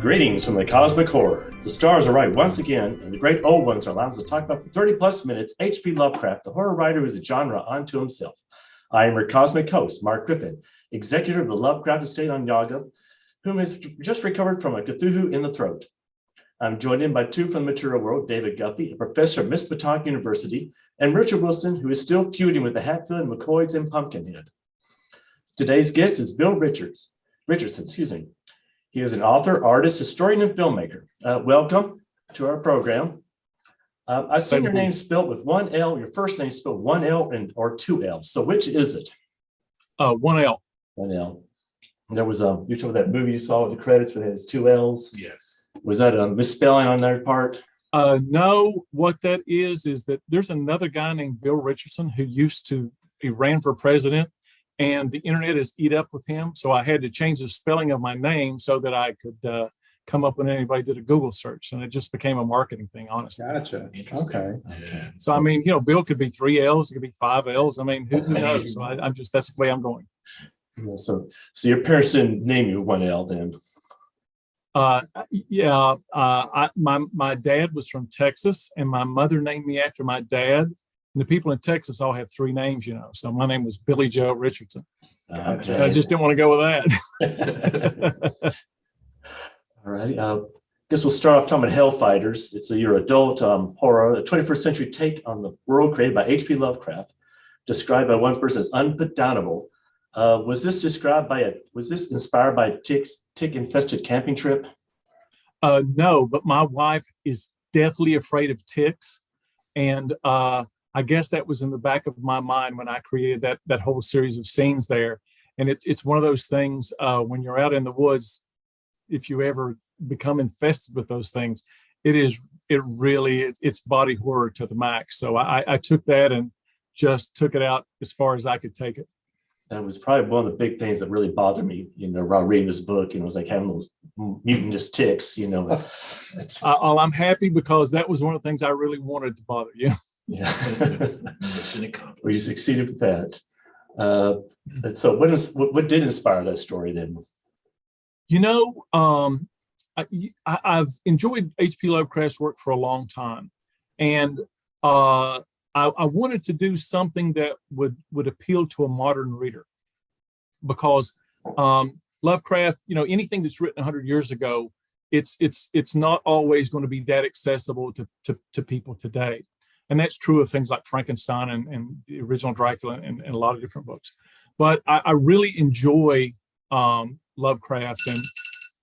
Greetings from the cosmic horror. The stars are right once again, and the great old ones are allowed us to talk about for 30 plus minutes H.P. Lovecraft, the horror writer who is a genre unto himself. I am your cosmic host, Mark Griffin, executive of the Lovecraft estate on Yagav, whom has just recovered from a Cthulhu in the throat. I'm joined in by two from the material world, David Guppy, a professor at Miss Patawk University, and Richard Wilson, who is still feuding with the Hatfield, McCoys, and Pumpkinhead. Today's guest is Bill Richardson. He is an author, artist, historian, and filmmaker. Welcome to our program. I've seen your name spelled with one L, your first name spelled one L or two L's. So which is it? One L. One L. There was you told that movie you saw with the credits where it has two L's. Yes. Was that a misspelling on their part? No, what that is that there's another guy named Bill Richardson who he ran for president, and the internet is eat up with him. So I had to change the spelling of my name so that I could come up when anybody did a Google search. And it just became a marketing thing, honestly. Gotcha. Okay. Yeah. So, I mean, Bill could be 3 L's, it could be 5 L's. I mean, who knows? So that's the way I'm going. Yeah, so your parents didn't name you one L then? My dad was from Texas, and my mother named me after my dad. And the people in Texas all have 3 names, So my name was Billy Joe Richardson. Okay. I just didn't want to go with that. All right. Guess we'll start off talking about Hellfighters. It's your adult horror, a 21st century take on the world created by H.P. Lovecraft, described by one person as unputdownable. Was this inspired by a tick-infested camping trip? No, but my wife is deathly afraid of ticks. And I guess that was in the back of my mind when I created that whole series of scenes there. And it's one of those things when you're out in the woods, if you ever become infested with those things, it's body horror to the max. So I took that and just took it out as far as I could take it. That was probably one of the big things that really bothered me, while reading this book. It was like having those mutant just ticks, I'm happy because that was one of the things I really wanted to bother you. Yeah. Well, you succeeded with that. And so what did inspire that story then? I've enjoyed H.P. Lovecraft's work for a long time. And I wanted to do something that would appeal to a modern reader, because Lovecraft, anything that's written 100 years ago, it's not always going to be that accessible to people today. And that's true of things like Frankenstein and the original Dracula and a lot of different books. But I really enjoy Lovecraft,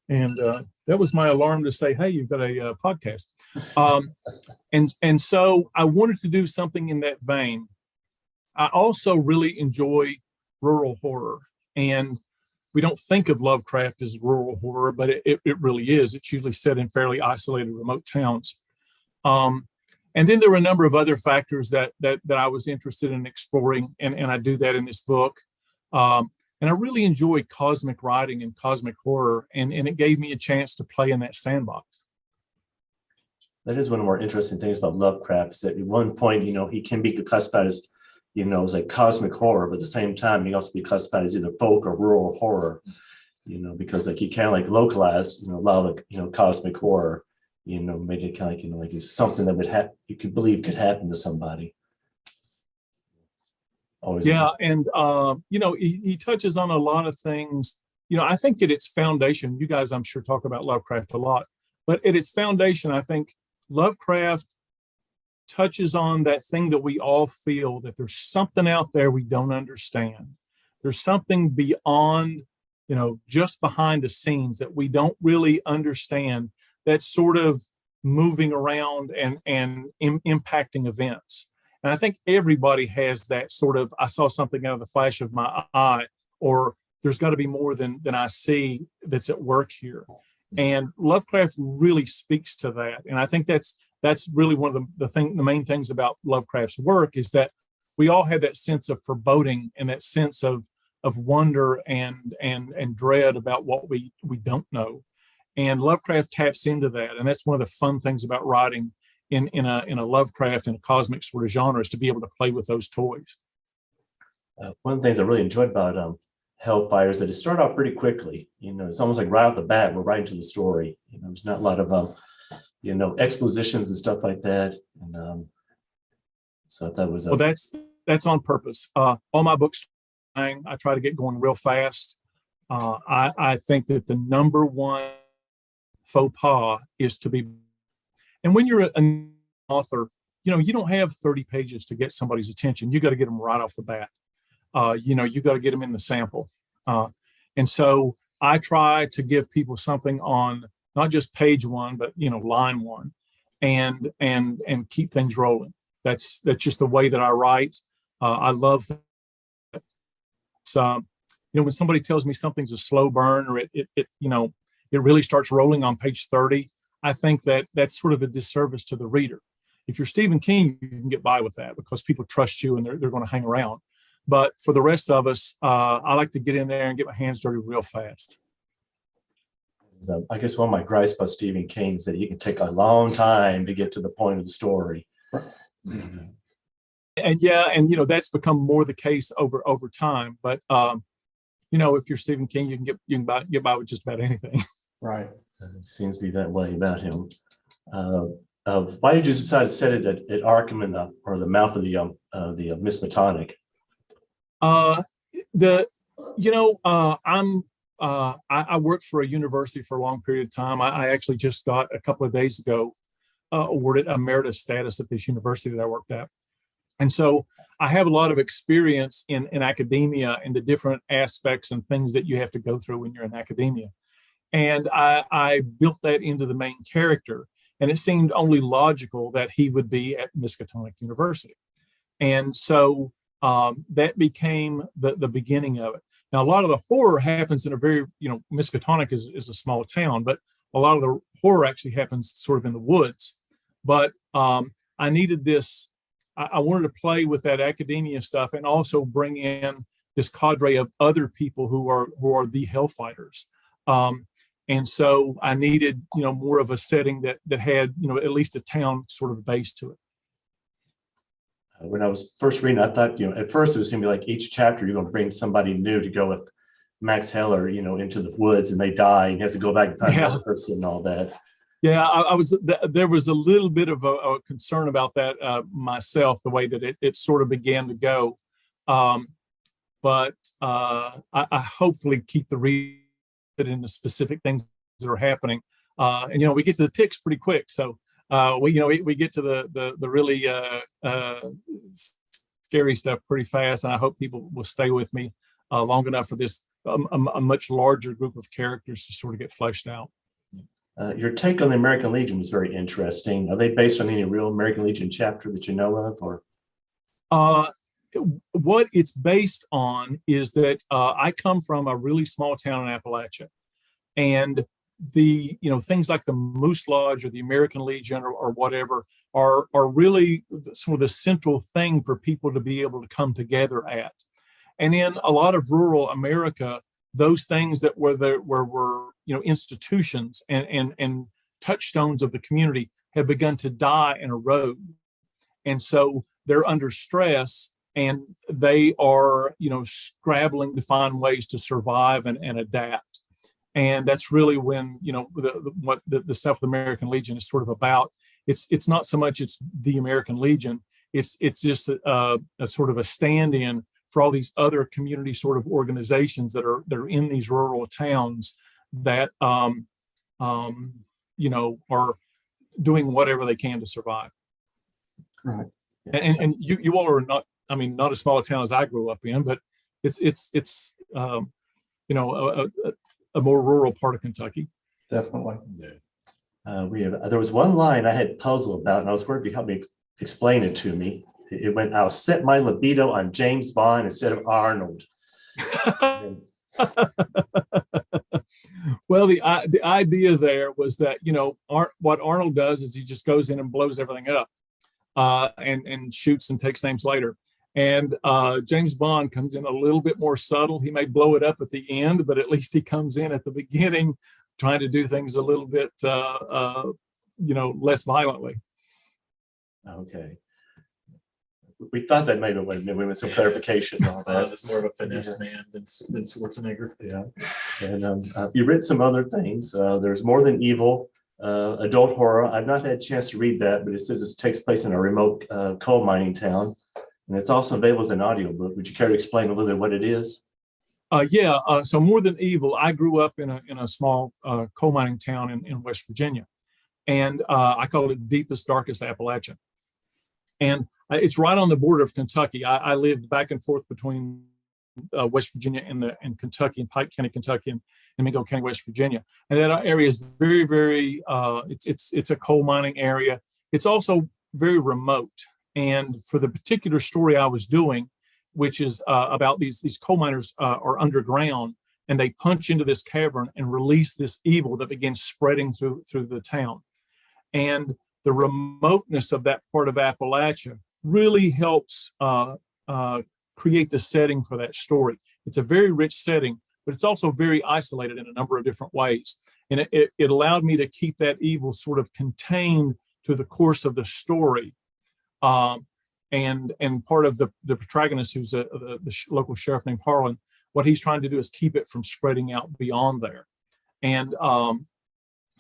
and that was my alarm to say, hey, you've got a podcast. And so I wanted to do something in that vein. I also really enjoy rural horror. And we don't think of Lovecraft as rural horror, but it really is. It's usually set in fairly isolated, remote towns. And then there were a number of other factors that I was interested in exploring, and I do that in this book. And I really enjoy cosmic writing and cosmic horror, and it gave me a chance to play in that sandbox. That is one of the more interesting things about Lovecraft, is that at one point, he can be classified as, as like cosmic horror, but at the same time, he also be classified as either folk or rural horror, because like he kind of like localized, a lot of, cosmic horror, made it kind of like it's something that you could believe could happen to somebody. Always. Yeah, and he touches on a lot of things. I think at its foundation, you guys, I'm sure, talk about Lovecraft a lot, but at its foundation, I think Lovecraft touches on that thing that we all feel, that there's something out there we don't understand. There's something beyond, just behind the scenes that we don't really understand, that's sort of moving around and impacting events. And I think everybody has that sort of, I saw something out of the flash of my eye, or there's got to be more than I see that's at work here. And Lovecraft really speaks to that. And I think that's really one of the main things about Lovecraft's work, is that we all have that sense of foreboding and that sense of wonder and dread about what we don't know. And Lovecraft taps into that. And that's one of the fun things about writing in a Lovecraft and a cosmic sort of genre, is to be able to play with those toys. One of the things I really enjoyed about hellfires that it started out pretty quickly. It's almost like right off the bat, we're right into the story. There's not a lot of expositions and stuff like that. And so that was well, that's on purpose. All my books, I try to get going real fast. I think that the number one faux pas is to be, and when you're an author, you don't have 30 pages to get somebody's attention. You got to get them right off the bat. You got to get them in the sample. And so I try to give people something on not just page one, but line one, and keep things rolling. That's just the way that I write. I love that. So, when somebody tells me something's a slow burn, or it really starts rolling on page 30, I think that that's sort of a disservice to the reader. If you're Stephen King, you can get by with that because people trust you and they're going to hang around. But for the rest of us, I like to get in there and get my hands dirty real fast. So I guess one of my gripes about Stephen King is that he can take a long time to get to the point of the story. And that's become more the case over time. But if you're Stephen King, you can get by with just about anything. Right. It seems to be that way about him. Why did you decide to set it at Arkham or the mouth of the Miskatonic? I worked for a university for a long period of time. I actually just got a couple of days ago awarded emeritus status at this university that I worked at. And so I have a lot of experience in academia and the different aspects and things that you have to go through when you're in academia. And I built that into the main character. And it seemed only logical that he would be at Miskatonic University. And so that became the beginning of it. Now, a lot of the horror happens in a very, Miskatonic is a small town, but a lot of the horror actually happens sort of in the woods. But I needed this, I wanted to play with that academia stuff and also bring in this cadre of other people who are the hellfighters. And so I needed, more of a setting that had, at least a town sort of base to it. When I was first reading, I thought, at first it was going to be like each chapter, you're going to bring somebody new to go with Max Heller, into the woods, and they die, and he has to go back and find another person and all that. Yeah, there was a little bit of a concern about that myself, the way that it sort of began to go. But I hopefully keep the reader in the specific things that are happening. And we get to the ticks pretty quick. So we get to the really scary stuff pretty fast. And I hope people will stay with me long enough for this a much larger group of characters to sort of get fleshed out. Your take on the American Legion was very interesting. Are they based on any real American Legion chapter that you know of, or? What it's based on is that I come from a really small town in Appalachia, and the things like the Moose Lodge or the American Legion or whatever are really sort of the central thing for people to be able to come together at. And in a lot of rural America, those things that were institutions and touchstones of the community have begun to die and erode, and so they're under stress. And they are, scrabbling to find ways to survive and adapt. And that's really when, what the stuff the American Legion is sort of about. It's not so much it's the American Legion. It's just a sort of a stand-in for all these other community sort of organizations that are in these rural towns that, are doing whatever they can to survive. Right. And you all are not. I mean, not as small a town as I grew up in, but it's a more rural part of Kentucky. Definitely. There was one line I had puzzle about, and I was wondering if you help me explain it to me. It went, "I'll set my libido on James Bond instead of Arnold." Well, the idea there was that what Arnold does is he just goes in and blows everything up, and shoots and takes names later. And James Bond comes in a little bit more subtle. He may blow it up at the end, but at least he comes in at the beginning, trying to do things a little bit, less violently. Okay. we thought that maybe we with some clarification and all that. Just more of a finesse man than Schwarzenegger. Yeah. And you read some other things. There's More Than Evil, adult horror. I've not had a chance to read that, but it says it takes place in a remote coal mining town. And it's also available as an audiobook. Would you care to explain a little bit what it is? So More Than Evil, I grew up in a small coal mining town in West Virginia. And I call it Deepest, Darkest Appalachia. And it's right on the border of Kentucky. I lived back and forth between West Virginia and Kentucky, and Pike County, Kentucky, and Mingo County, West Virginia. And that area is very, very, it's a coal mining area. It's also very remote. And for the particular story I was doing, which is about these coal miners are underground, and they punch into this cavern and release this evil that begins spreading through the town. And the remoteness of that part of Appalachia really helps create the setting for that story. It's a very rich setting, but it's also very isolated in a number of different ways. And it allowed me to keep that evil sort of contained through the course of the story. And part of the protagonist, who's the local sheriff named Harlan, what he's trying to do is keep it from spreading out beyond there. And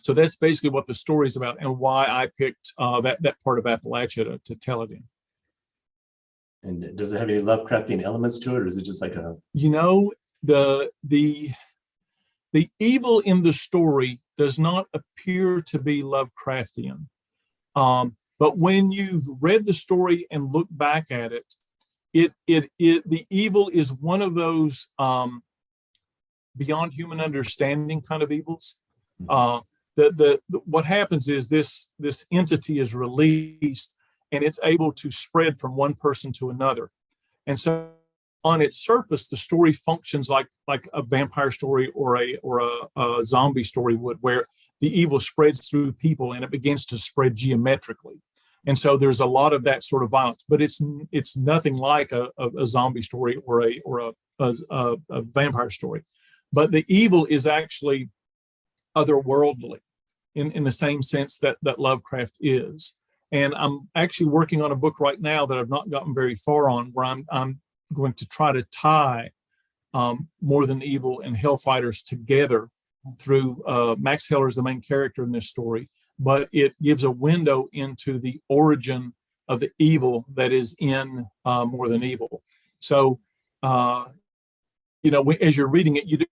so that's basically what the story is about, and why I picked that part of Appalachia to tell it in. And does it have any Lovecraftian elements to it, or is it just like a? The evil in the story does not appear to be Lovecraftian, but when you've read the story and look back at it, the evil is one of those beyond human understanding kind of evils. What happens is this entity is released, and it's able to spread from one person to another. And so on its surface, the story functions like a vampire story or a zombie story would, where the evil spreads through people and it begins to spread geometrically. And so there's a lot of that sort of violence, but it's nothing like a zombie story or a vampire story. But the evil is actually otherworldly in the same sense that Lovecraft is. And I'm actually working on a book right now that I've not gotten very far on, where I'm going to try to tie More Than Evil and Hellfighters together through Max Heller is the main character in this story, but it gives a window into the origin of the evil that is in More Than Evil. So, as you're reading it,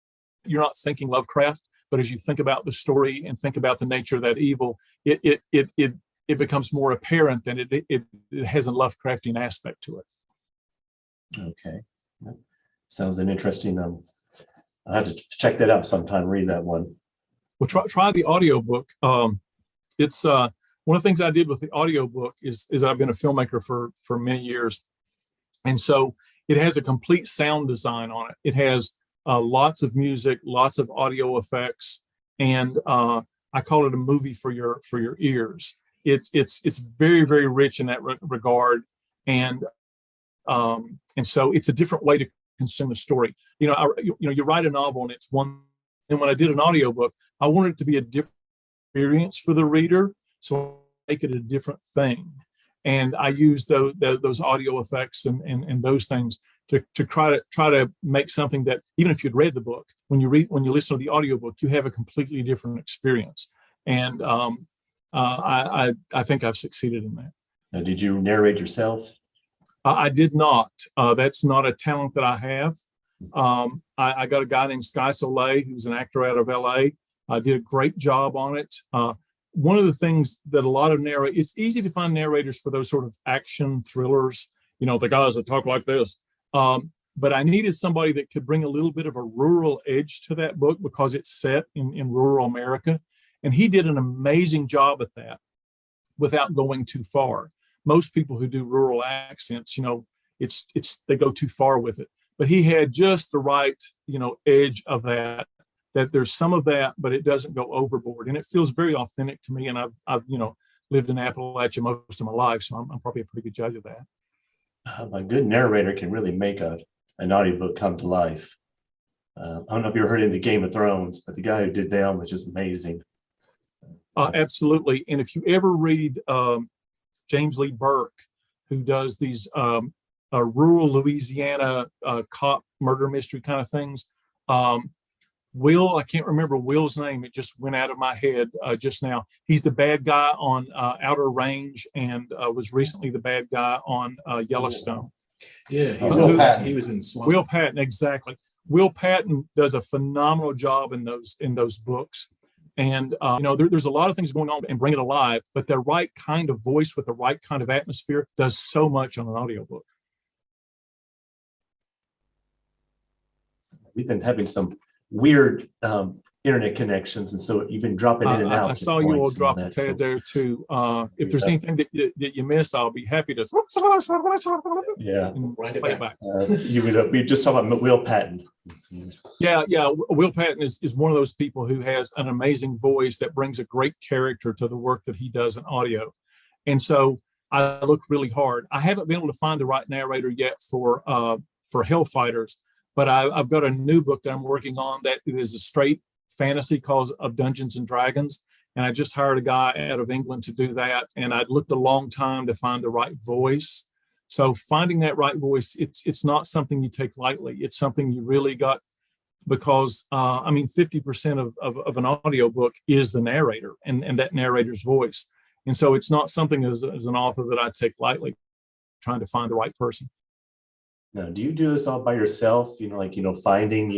you're not thinking Lovecraft, but as you think about the story and think about the nature of that evil, it becomes more apparent that it has a Lovecraftian aspect to it. Okay, sounds an interesting. I'll have to check that out sometime. Read that one. Well, try the audiobook. It's one of the things I did with the audiobook is I've been a filmmaker for many years, and so it has a complete sound design on it. It has lots of music, lots of audio effects, and I call it a movie for your ears. It's very, very rich in that regard, and so it's a different way to consume a story. You write a novel and it's one, and when I did an audiobook, I wanted it to be a different experience for the reader, so I make it a different thing. And I use those audio effects and those things to try to make something that, even if you'd read the book, when you listen to the audiobook, you have a completely different experience. And I think I've succeeded in that. Now, did you narrate yourself? I did not. That's not a talent that I have. I got a guy named Sky Soleil, who's an actor out of LA. I did a great job on it. One of the things that a lot of it's easy to find narrators for those sort of action thrillers, the guys that talk like this. But I needed somebody that could bring a little bit of a rural edge to that book, because it's set in rural America. And he did an amazing job at that without going too far. Most people who do rural accents, they go too far with it. But he had just the right, edge of that there's some of that, but it doesn't go overboard. And it feels very authentic to me. And I've lived in Appalachia most of my life, so I'm probably a pretty good judge of that. A good narrator can really make an audiobook come to life. I don't know if you ever heard of the Game of Thrones, but the guy who did them was just amazing. Absolutely. And if you ever read James Lee Burke, who does these rural Louisiana cop murder mystery kind of things. Will, I can't remember Will's name. It just went out of my head just now. He's the bad guy on Outer Range and was recently the bad guy on Yellowstone. Yeah, Will Patton. He was in Swamp. Will Patton, exactly. Will Patton does a phenomenal job in those books. And there's a lot of things going on and bring it alive, but the right kind of voice with the right kind of atmosphere does so much on an audiobook. We've been having some weird internet connections, and so you've been dropping in and out. I saw you all drop a tad there too. If there's anything that you miss, I'll be happy to Wind it play it back. back. We just talked about Will Patton. Yeah. Will Patton is one of those people who has an amazing voice that brings a great character to the work that he does in audio. And so I looked really hard. I haven't been able to find the right narrator yet for Hellfighters, but I've got a new book that I'm working on that is a straight fantasy called of Dungeons and Dragons. And I just hired a guy out of England to do that. And I looked a long time to find the right voice. So finding that right voice, it's not something you take lightly. It's something you really got, because 50% of an audiobook is the narrator and that narrator's voice. And so it's not something as an author that I take lightly, trying to find the right person. Now, do you do this all by yourself? Finding,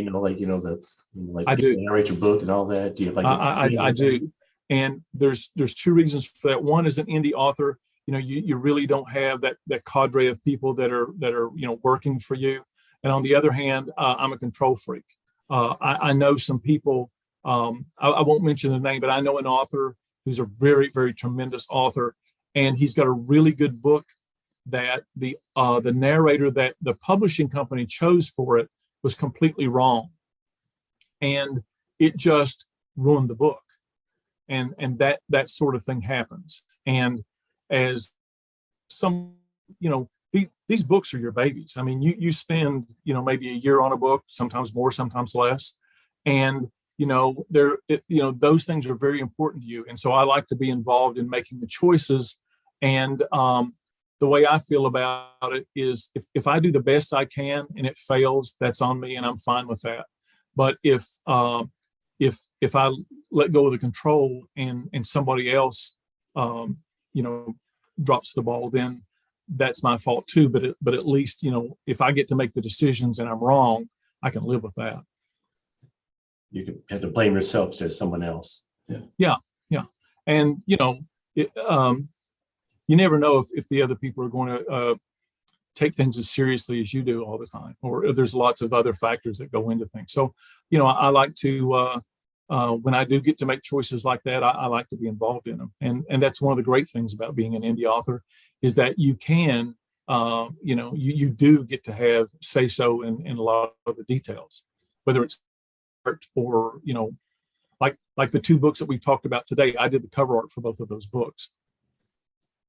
I do. Narrate your book and all that. Do you have I do. And there's two reasons for that. One, as an indie author, you really don't have that cadre of people that are working for you. And on the other hand, I'm a control freak. I know some people. I won't mention the name, but I know an author who's a very, very tremendous author, and he's got a really good book that the narrator that the publishing company chose for it was completely wrong, and it just ruined the book. And that sort of thing happens. And as some, these books are your babies. I mean, you spend, maybe a year on a book, sometimes more, sometimes less. And, those things are very important to you. And so I like to be involved in making the choices. And the way I feel about it is if I do the best I can and it fails, that's on me and I'm fine with that. But if I let go of the control and somebody else, drops the ball, then that's my fault too. But at least, if I get to make the decisions and I'm wrong, I can live with that. You can have to blame yourself to someone else. Yeah. And, you never know if the other people are going to take things as seriously as you do all the time, or there's lots of other factors that go into things. So, I like to, when I do get to make choices like that, I like to be involved in them. And that's one of the great things about being an indie author is that you can, you do get to have say-so in a lot of the details, whether it's art or, like the two books that we talked about today. I did the cover art for both of those books.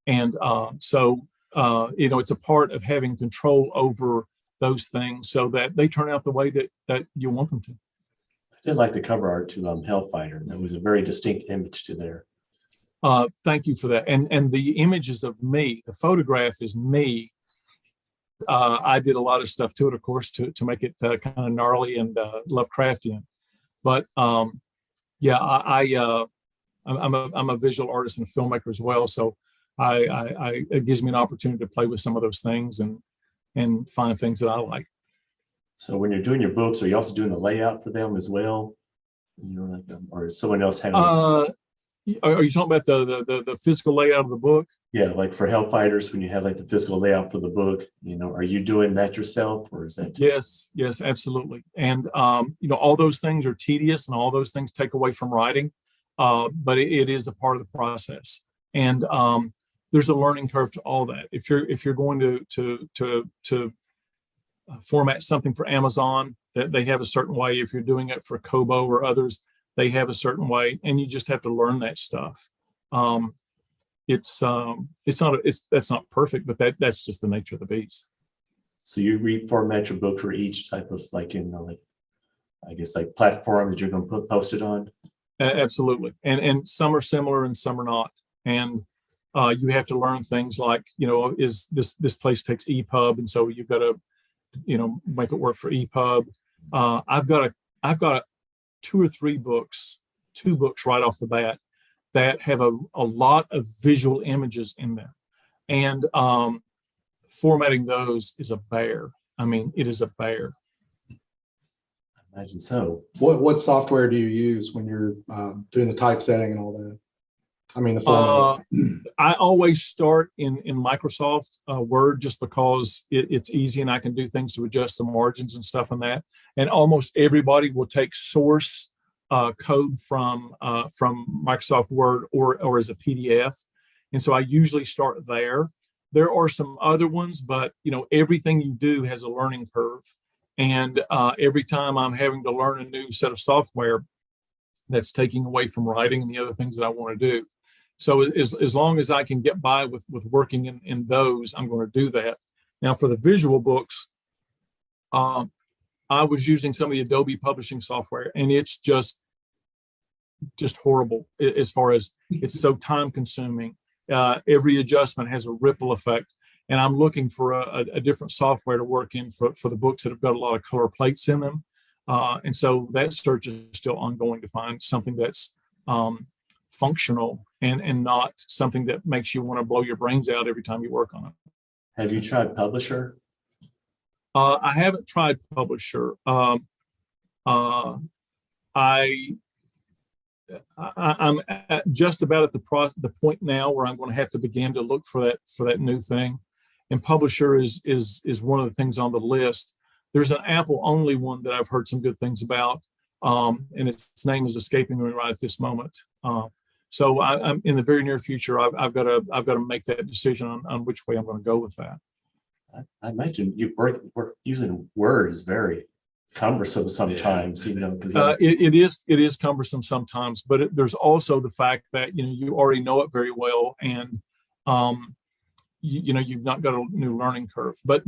And so it's a part of having control over those things so that they turn out the way that you want them to. I did like the cover art to Hellfighter. That was a very distinct image to there. Thank you for that. And the images of me, the photograph is me. I did a lot of stuff to it, of course, to make it kind of gnarly and Lovecraftian. But I'm a visual artist and filmmaker as well. So it gives me an opportunity to play with some of those things and find things that I like. So when you're doing your books, are you also doing the layout for them as well? Or is someone else having? Are you talking about the physical layout of the book? Yeah, like for Hellfighters, when you have like the physical layout for the book, are you doing that yourself, or is that? Yes, absolutely. And all those things are tedious, and all those things take away from writing, but it is a part of the process. And there's a learning curve to all that. If you're going to format something for Amazon, that they have a certain way. If you're doing it for Kobo or others, they have a certain way, and you just have to learn that stuff. That's not perfect, but that's just the nature of the beast. So you reformat your book for each type of I guess platform that you're going to post it on. Absolutely, and some are similar and some are not. And You have to learn things like, is this place takes EPUB, and so you've got to, make it work for EPUB. I've got two or three books, two books right off the bat that have a lot of visual images in them, and formatting those is a bear. I mean, it is a bear. I imagine so. What software do you use when you're doing the typesetting and all that? I mean, the formatting. I always start in Microsoft Word, just because it's easy and I can do things to adjust the margins and stuff on that. And almost everybody will take source code from Microsoft Word or as a PDF. And so I usually start there. There are some other ones, but everything you do has a learning curve. And every time I'm having to learn a new set of software, that's taking away from writing and the other things that I want to do. So as long as I can get by with working in those, I'm going to do that. Now for the visual books, I was using some of the Adobe publishing software, and it's just horrible as far as it's so time consuming. Every adjustment has a ripple effect, and I'm looking for a different software to work in for the books that have got a lot of color plates in them. And so that search is still ongoing to find something that's functional and not something that makes you want to blow your brains out every time you work on it. Have you tried Publisher? I haven't tried Publisher. I'm just about at the point now where I'm going to have to begin to look for that new thing, and Publisher is one of the things on the list. There's an Apple only one that I've heard some good things about, and its name is escaping me right at this moment. So I'm in the very near future. I've got to make that decision on which way I'm going to go with that. I imagine work using Word is very cumbersome sometimes, because it is cumbersome sometimes, but there's also the fact that you already know it very well, and you've not got a new learning curve. But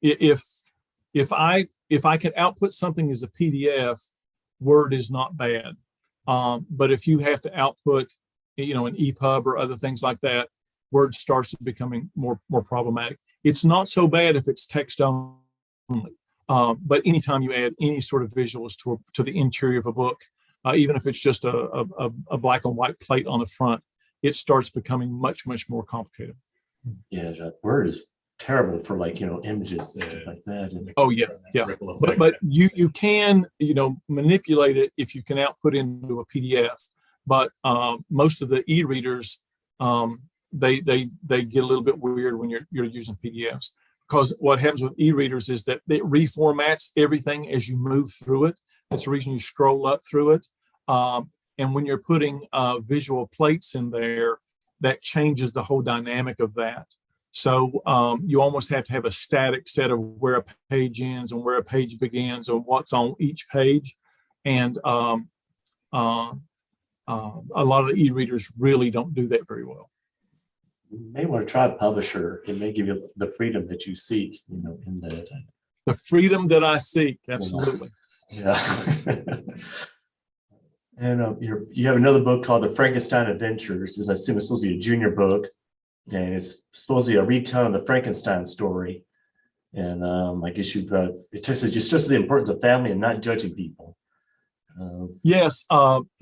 if I can output something as a PDF, Word is not bad. But if you have to output, an EPUB or other things like that, Word starts becoming more problematic. It's not so bad if it's text only, but anytime you add any sort of visuals to the interior of a book, even if it's just a black and white plate on the front, it starts becoming much more complicated. Yeah, Word is terrible for images and stuff like that. And oh yeah. But you can manipulate it if you can output into a PDF. But most of the e-readers they get a little bit weird when you're using PDFs, because what happens with e-readers is that it reformats everything as you move through it. That's the reason you scroll up through it. And when you're putting visual plates in there, that changes the whole dynamic of that. So you almost have to have a static set of where a page ends and where a page begins and what's on each page. And a lot of the e-readers really don't do that very well. You may want to try Publisher. It may give you the freedom that you seek, in that. The freedom that I seek, absolutely. Yeah. And you have another book called The Frankenstein Adventures. I assume it's supposed to be a junior book, and it's supposed to be a retelling of the Frankenstein story. And I guess it just the importance of family and not judging people. Yes.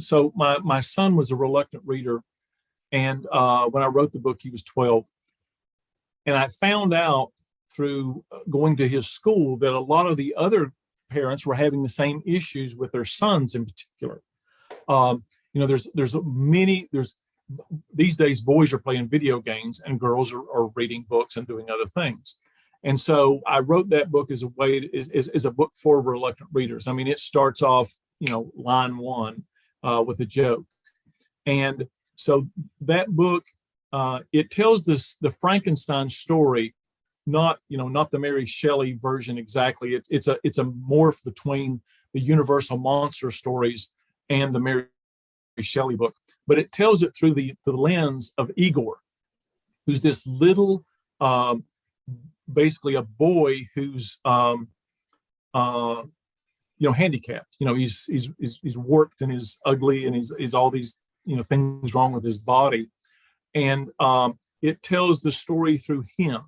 So my son was a reluctant reader, and when I wrote the book, he was 12. And I found out through going to his school that a lot of the other parents were having the same issues with their sons in particular. There's these days boys are playing video games and girls are reading books and doing other things. And so I wrote that book as a way is a book for reluctant readers. I mean, it starts off, line 1 with a joke. And so that book, it tells the Frankenstein story, not the Mary Shelley version exactly. It's a morph between the Universal monster stories and the Mary Shelley book, but it tells it through the lens of Igor, who's this little, basically a boy who's handicapped. He's warped and he's ugly and he's all these things wrong with his body. and it tells the story through him.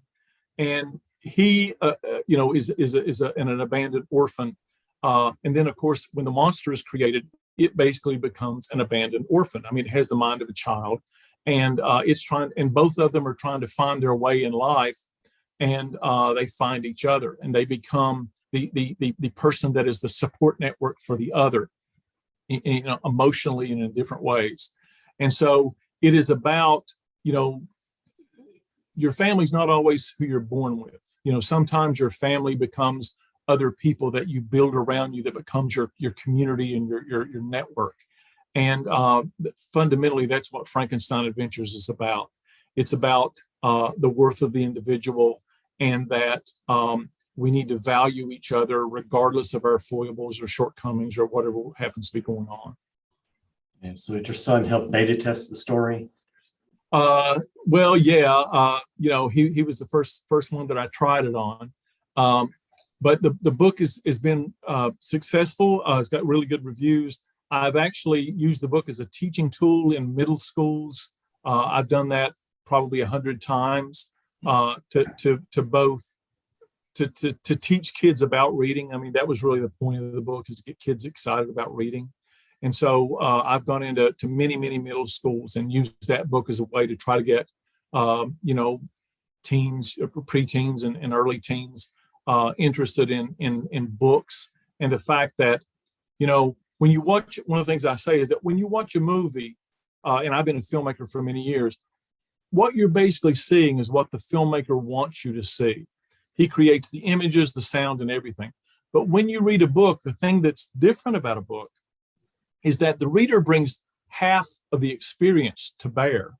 And he, is an abandoned orphan. And then, of course, when the monster is created, it basically becomes an abandoned orphan. I mean, it has the mind of a child, and and both of them are trying to find their way in life, and they find each other, and they become the person that is the support network for the other, emotionally and in different ways. And so it is about, your family's not always who you're born with. Sometimes your family becomes other people that you build around you, that becomes your community and your network. And fundamentally, that's what Frankenstein Adventures is about. It's about the worth of the individual, and that we need to value each other regardless of our foibles or shortcomings or whatever happens to be going on. Yeah, so did your son help beta test the story? Well, yeah, he was the first one that I tried it on. But the book has been successful. It's got really good reviews. I've actually used the book as a teaching tool in middle schools. I've done that probably 100 times to teach kids about reading. I mean, that was really the point of the book, is to get kids excited about reading. And so I've gone into many middle schools and used that book as a way to try to get teens, preteens, and early teens interested in books. And the fact that, when you watch, one of the things I say is that when you watch a movie, and I've been a filmmaker for many years, what you're basically seeing is what the filmmaker wants you to see. He creates the images, the sound, and everything. But when you read a book, the thing that's different about a book is that the reader brings half of the experience to bear.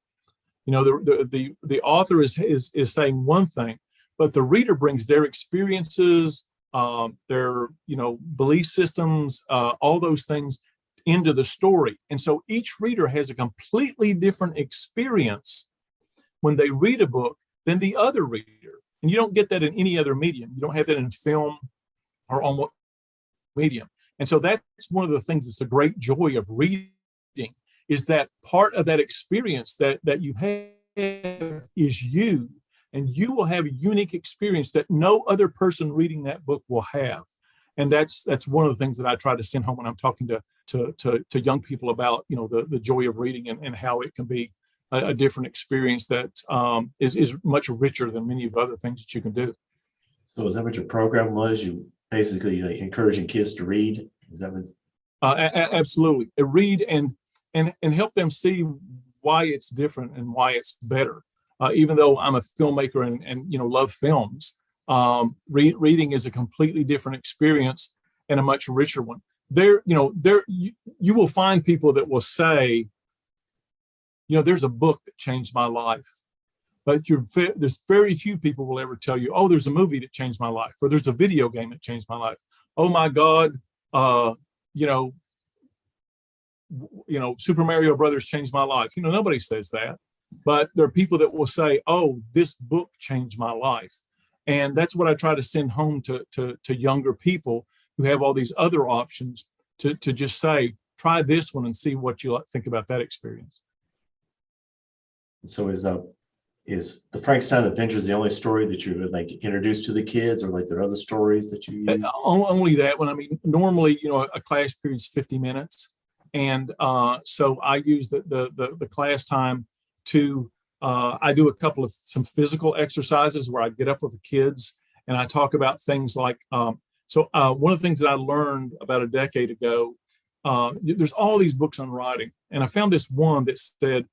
The author is saying one thing, but the reader brings their experiences, their belief systems, all those things into the story. And so each reader has a completely different experience when they read a book than the other reader. And you don't get that in any other medium. You don't have that in film or on what medium. And so that's one of the things that's the great joy of reading, is that part of that experience that you have is you. And you will have a unique experience that no other person reading that book will have. And that's one of the things that I try to send home when I'm talking to young people about, the joy of reading, and how it can be a different experience that is much richer than many of the other things that you can do. So is that what your program was? You basically encouraging kids to read? Is that what? Absolutely. Read and help them see why it's different and why it's better. Even though I'm a filmmaker and love films, reading is a completely different experience and a much richer one. You will find people that will say, there's a book that changed my life, but there's very few people will ever tell you, oh, there's a movie that changed my life, or there's a video game that changed my life. Oh my God, Super Mario Brothers changed my life. Nobody says that. But there are people that will say, oh, this book changed my life. And that's what I try to send home to younger people who have all these other options, to just say, try this one and see what you think about that experience. So is the Frankenstein Adventures the only story that you would introduce to the kids, or there are other stories that you use? Only that one. I mean, normally, a class period is 50 minutes. And so I use the class time to, I do some physical exercises where I get up with the kids and I talk about things like, one of the things that I learned about a decade ago, there's all these books on writing. And I found this one that said,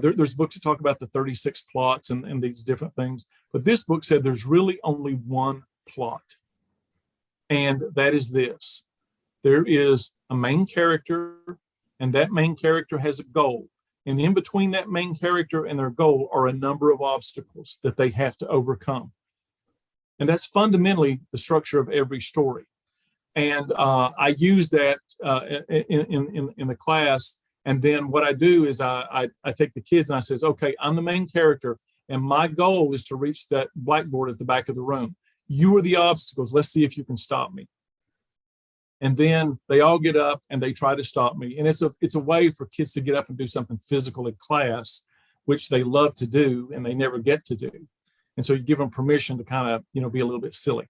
there's books that talk about the 36 plots and these different things. But this book said there's really only one plot. And that is this: there is a main character, and that main character has a goal. And in between that main character and their goal are a number of obstacles that they have to overcome. And that's fundamentally the structure of every story. And I use that in the class. And then what I do is I take the kids and I says, okay, I'm the main character, and my goal is to reach that blackboard at the back of the room. You are the obstacles. Let's see if you can stop me. And then they all get up and they try to stop me. And it's a way for kids to get up and do something physical in class which they love to do and they never get to do. And so you give them permission to kind of, be a little bit silly.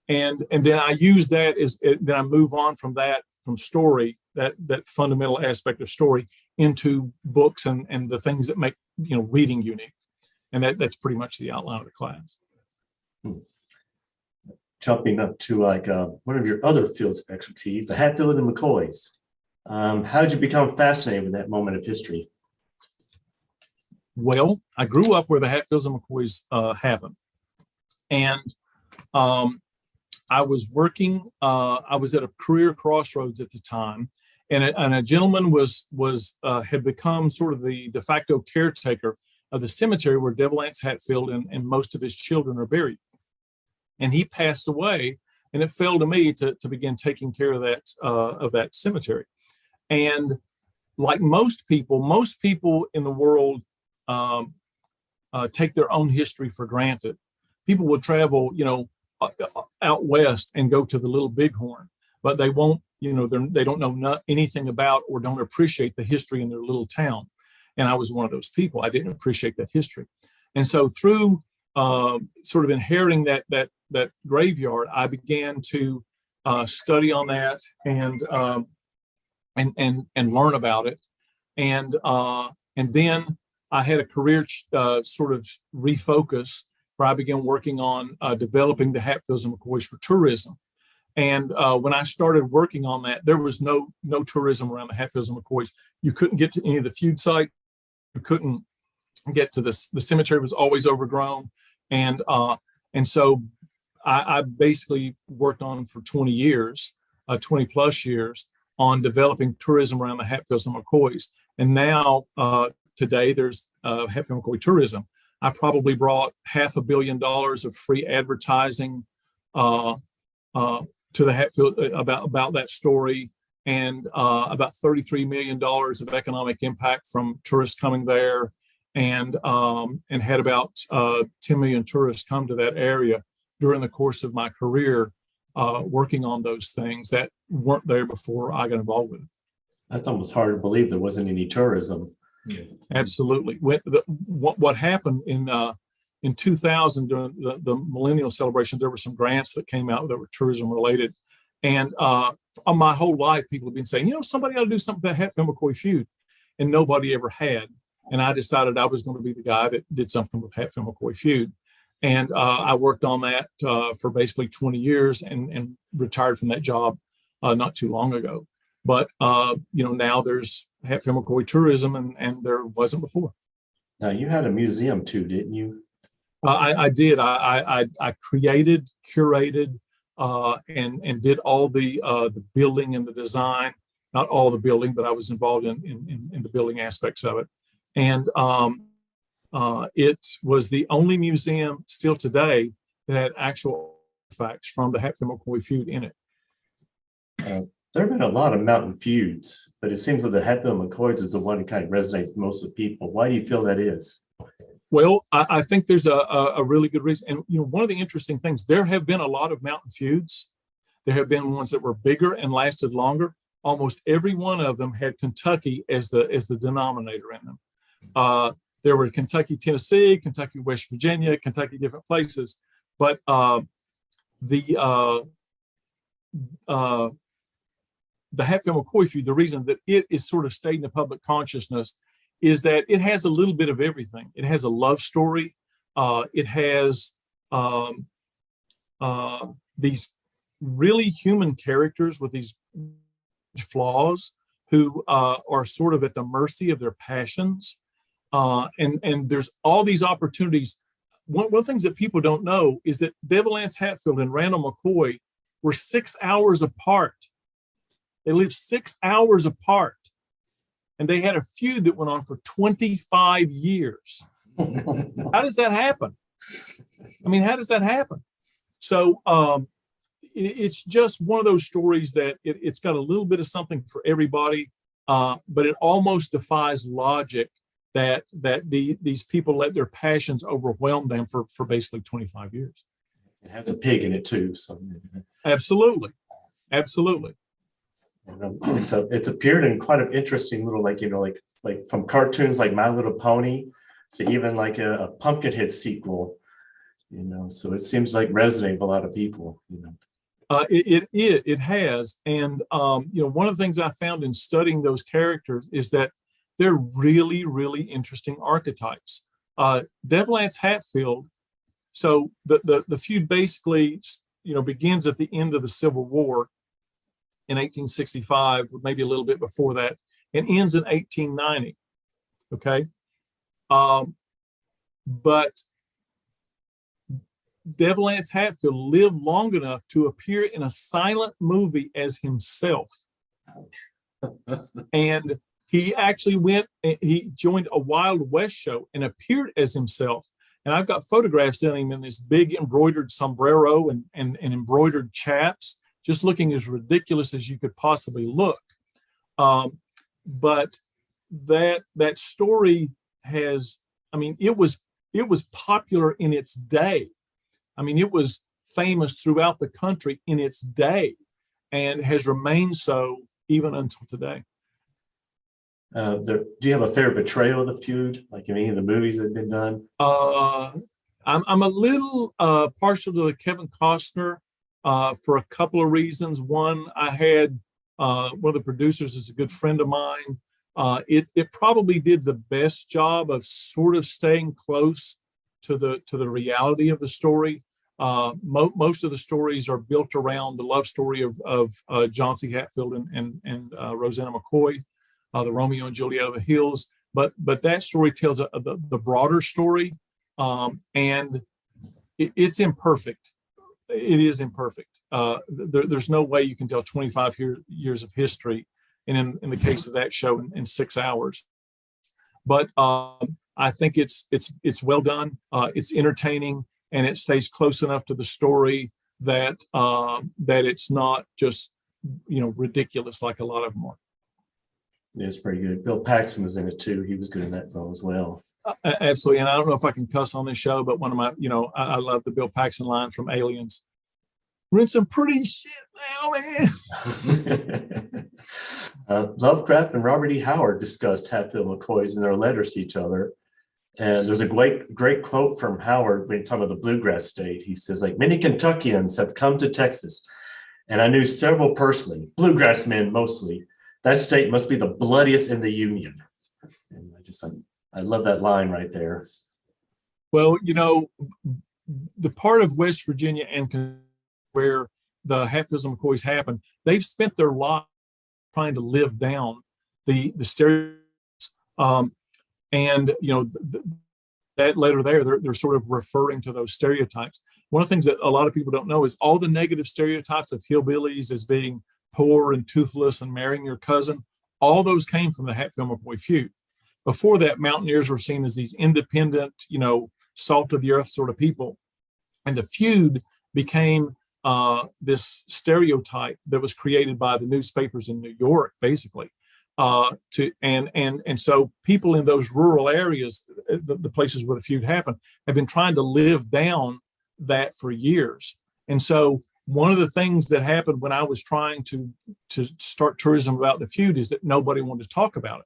And then I use that then I move on from that, from story, that fundamental aspect of story, into books and the things that make, reading unique. And that's pretty much the outline of the class. Jumping up to one of your other fields of expertise, the Hatfield and McCoys. How did you become fascinated with that moment of history? Well, I grew up where the Hatfields and McCoys happened. And I was working, I was at a career crossroads at the time. And a gentleman had become sort of the de facto caretaker of the cemetery where Devil Anse Hatfield and most of his children are buried. And he passed away, and it fell to me to begin taking care of that cemetery. And like most people in the world take their own history for granted. People will travel, out west and go to the Little Bighorn, but they won't, they don't know anything about or don't appreciate the history in their little town. And I was one of those people. I didn't appreciate that history. And so through sort of inheriting that graveyard, I began to study on that and learn about it. And then I had a career sort of refocus where I began working on developing the Hatfields and McCoys for tourism. And when I started working on that, there was no tourism around the Hatfields and McCoys. You couldn't get to any of the feud sites. You couldn't get to the cemetery was always overgrown. And so I basically worked on for 20 plus years on developing tourism around the Hatfields and McCoys. And now today there's Hatfield McCoy tourism. I probably brought $500 million of free advertising to the Hatfield about that story, and about $33 million of economic impact from tourists coming there, and had about 10 million tourists come to that area during the course of my career, working on those things that weren't there before I got involved with it. That's almost hard to believe there wasn't any tourism. Yeah, absolutely. What happened in 2000 during the millennial celebration, there were some grants that came out that were tourism related. And my whole life, people have been saying, somebody ought to do something with that Hatfield McCoy feud. And nobody ever had. And I decided I was going to be the guy that did something with Hatfield McCoy feud. And I worked on that for basically 20 years and retired from that job not too long ago. But, now there's Hatfield McCoy tourism and there wasn't before. Now, you had a museum too, didn't you? I did. I created, curated, and did all the building and the design. Not all the building, but I was involved in the building aspects of it. And it was the only museum still today that had actual artifacts from the Hatfield McCoy feud in it. There have been a lot of mountain feuds, but it seems that the Hatfield McCoys is the one that kind of resonates most with people. Why do you feel that is? Well, I think there's a really good reason. And, one of the interesting things, there have been a lot of mountain feuds. There have been ones that were bigger and lasted longer. Almost every one of them had Kentucky as the denominator in them. There were Kentucky, Tennessee, Kentucky, West Virginia, Kentucky, different places. But the Hatfield McCoy feud, the reason that it is sort of stayed in the public consciousness is that it has a little bit of everything. It has a love story. It has these really human characters with these flaws who are sort of at the mercy of their passions. And there's all these opportunities. One of the things that people don't know is that Devil Anse Hatfield and Randall McCoy were 6 hours apart. They lived 6 hours apart. And they had a feud that went on for 25 years. How does that happen? I mean, how does that happen? So it's just one of those stories that it's got a little bit of something for everybody, but it almost defies logic that these people let their passions overwhelm them for basically 25 years. It has a pig in it too. So Absolutely. It's appeared in quite an interesting little, like from cartoons like My Little Pony to even like a Pumpkinhead sequel, so it seems like resonating with a lot of people. It has, and one of the things I found in studying those characters is that they're really, really interesting archetypes. Devilance Hatfield. So the feud basically begins at the end of the Civil War in 1865, maybe a little bit before that, and ends in 1890. Okay, but Devilance Hatfield lived long enough to appear in a silent movie as himself. And he actually he joined a Wild West show and appeared as himself. And I've got photographs of him in this big embroidered sombrero and embroidered chaps, just looking as ridiculous as you could possibly look. But that story has, it was popular in its day. It was famous throughout the country in its day and has remained so even until today. Do you have a favorite portrayal of the feud, like in any of the movies that have been done? I'm a little partial to Kevin Costner for a couple of reasons. One, I had one of the producers is a good friend of mine. It probably did the best job of sort of staying close to the reality of the story. Most of the stories are built around the love story of John C. Hatfield and Rosanna McCoy, the Romeo and Juliet of the Hills. But that story tells the broader story, and it's imperfect. It is imperfect. There's no way you can tell 25 years of history, and in the case of that show, in 6 hours. But I think it's well done. It's entertaining, and it stays close enough to the story that it's not just ridiculous like a lot of them are. Yeah, it's pretty good. Bill Paxton was in it too. He was good in that film as well. Absolutely. And I don't know if I can cuss on this show, but one of my, I love the Bill Paxton line from Aliens. We're in some pretty shit now, man. Lovecraft and Robert E. Howard discussed Hatfield McCoys in their letters to each other. And there's a great quote from Howard when talking about the bluegrass state. He says, like, many Kentuckians have come to Texas, and I knew several personally, bluegrass men mostly. That state must be the bloodiest in the Union. And I love that line right there. Well, the part of West Virginia and where the Hatfields and McCoys happened, they've spent their life trying to live down the stereotypes. And that letter there, they're sort of referring to those stereotypes. One of the things that a lot of people don't know is all the negative stereotypes of hillbillies as being poor and toothless and marrying your cousin, all those came from the Hatfield-McCoy feud. Before that, mountaineers were seen as these independent, salt of the earth sort of people. And the feud became this stereotype that was created by the newspapers in New York, basically. And so people in those rural areas, the places where the feud happened, have been trying to live down that for years. And so one of the things that happened when I was trying to start tourism about the feud is that nobody wanted to talk about it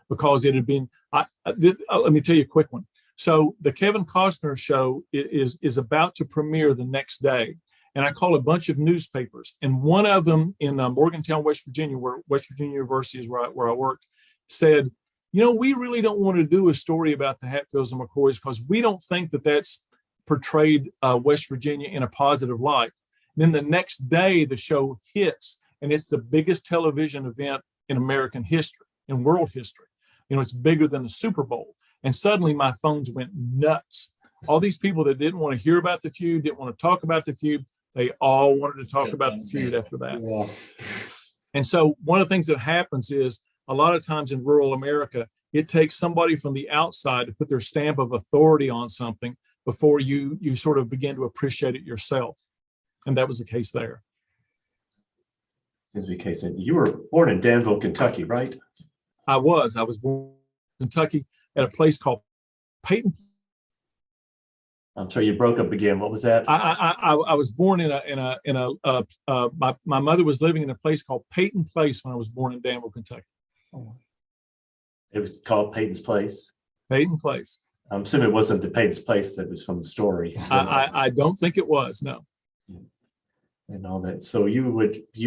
because it had been, let me tell you a quick one. So the Kevin Costner show is about to premiere the next day. And I called a bunch of newspapers, and one of them in Morgantown, West Virginia, where West Virginia University is where I worked, said, we really don't want to do a story about the Hatfields and McCoys because we don't think that that's portrayed West Virginia in a positive light. Then the next day, the show hits, and it's the biggest television event in American history, in world history. It's bigger than the Super Bowl. And suddenly my phones went nuts. All these people that didn't want to hear about the feud, didn't want to talk about the feud, they all wanted to talk about the feud after that. Yeah. And so one of the things that happens is a lot of times in rural America, it takes somebody from the outside to put their stamp of authority on something before you sort of begin to appreciate it yourself. And that was the case there. Seems to be the case. You were born in Danville, Kentucky, right? I was born in Kentucky at a place called Peyton. I'm sorry, you broke up again. What was that? I was born my mother was living in a place called Peyton Place when I was born in Danville, Kentucky. It was called Peyton's Place. Peyton Place. I'm assuming it wasn't the Payne's Place that was from the story. I don't think it was, no. And all that. So you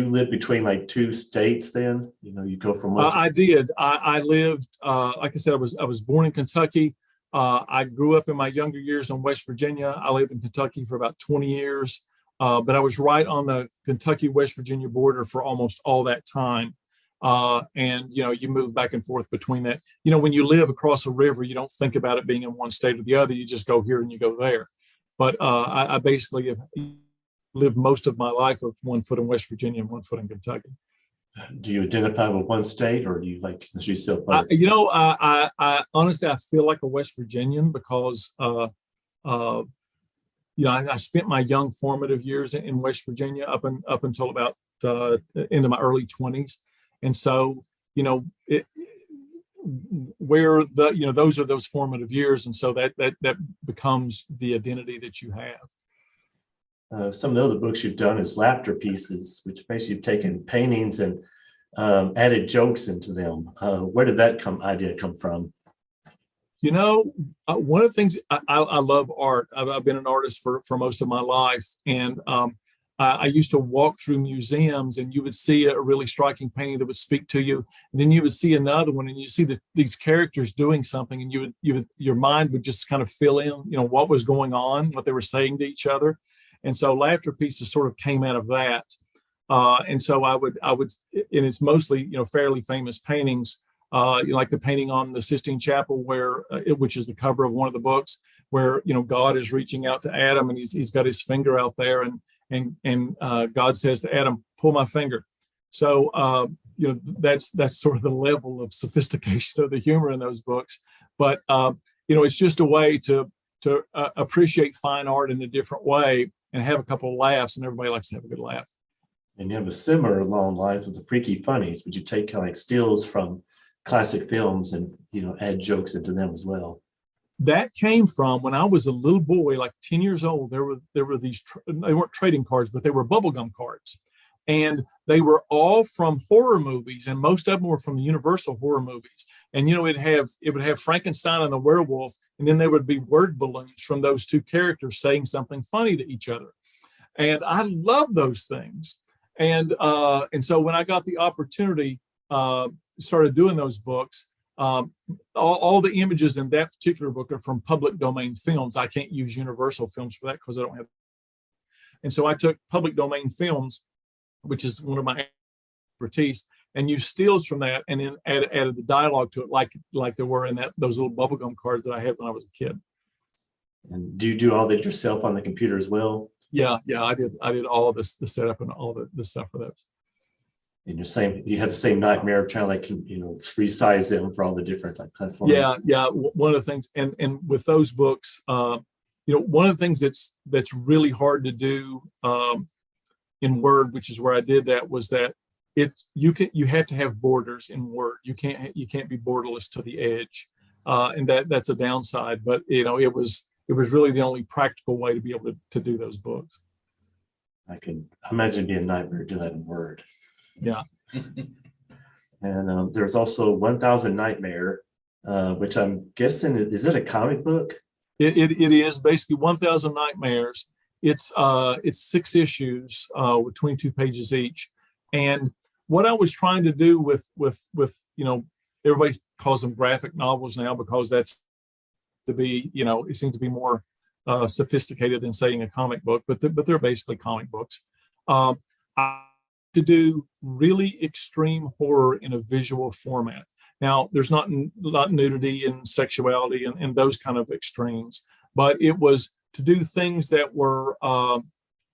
live between like two states then? You go from one. I did. I lived, like I said, I was born in Kentucky. I grew up in my younger years in West Virginia. I lived in Kentucky for about 20 years, but I was right on the Kentucky-West Virginia border for almost all that time. And, you move back and forth between that. When you live across a river, you don't think about it being in one state or the other. You just go here and you go there. But I basically have lived most of my life with one foot in West Virginia and one foot in Kentucky. Do you identify with one state, or do you like, since you still play? I honestly, I feel like a West Virginian because, I spent my young formative years in West Virginia up until about into my early 20s. And so, where those are those formative years. And so that becomes the identity that you have. Some of the other books you've done is laughter pieces, which basically you've taken paintings and added jokes into them. Where did that idea come from? One of the things I love art. I've been an artist for most of my life, and I used to walk through museums, and you would see a really striking painting that would speak to you, and then you would see another one, and you see these characters doing something, and your mind would just kind of fill in, what was going on, what they were saying to each other. And so laughter pieces sort of came out of that. And so I would, and it's mostly, fairly famous paintings, like the painting on the Sistine Chapel, which is the cover of one of the books, where, God is reaching out to Adam, and he's got his finger out there, and God says to Adam, pull my finger. So, that's sort of the level of sophistication of the humor in those books. But, it's just a way to appreciate fine art in a different way and have a couple of laughs, and everybody likes to have a good laugh. And you have a similar along lines with the Freaky Funnies. Would you take kind of like stills from classic films and, add jokes into them as well? That came from when I was a little boy, like 10 years old. There were these, they weren't trading cards, but they were bubblegum cards. And they were all from horror movies, and most of them were from the Universal horror movies. And it would have Frankenstein and the werewolf, and then there would be word balloons from those two characters saying something funny to each other. And I love those things. And so when I got the opportunity, started doing those books, all the images in that particular book are from public domain films. I can't use Universal films for that because I don't have. And so I took public domain films, which is one of my expertise, and used stills from that, and then added the dialogue to it, like there were in those little bubblegum cards that I had when I was a kid. And do you do all that yourself on the computer as well? Yeah, I did all of this, the setup and all the stuff for those. And you have the same nightmare of trying to resize them for all the different platforms. Yeah. One of the things, and with those books, one of the things that's really hard to do in Word, which is where I did that, was that you have to have borders in Word. You can't be borderless to the edge, and that's a downside. But it was really the only practical way to be able to do those books. I can imagine it'd be a nightmare to do that in Word. Yeah. And there's also 1000 Nightmare, which I'm guessing, is it a comic book? It is basically 1000 Nightmares. It's 6 issues with 22 pages each. And what I was trying to do with everybody calls them graphic novels now, because that's to be, it seems to be more sophisticated than saying a comic book, but they're basically comic books. To do really extreme horror in a visual format. Now, there's not nudity and sexuality and those kind of extremes, but it was to do things that were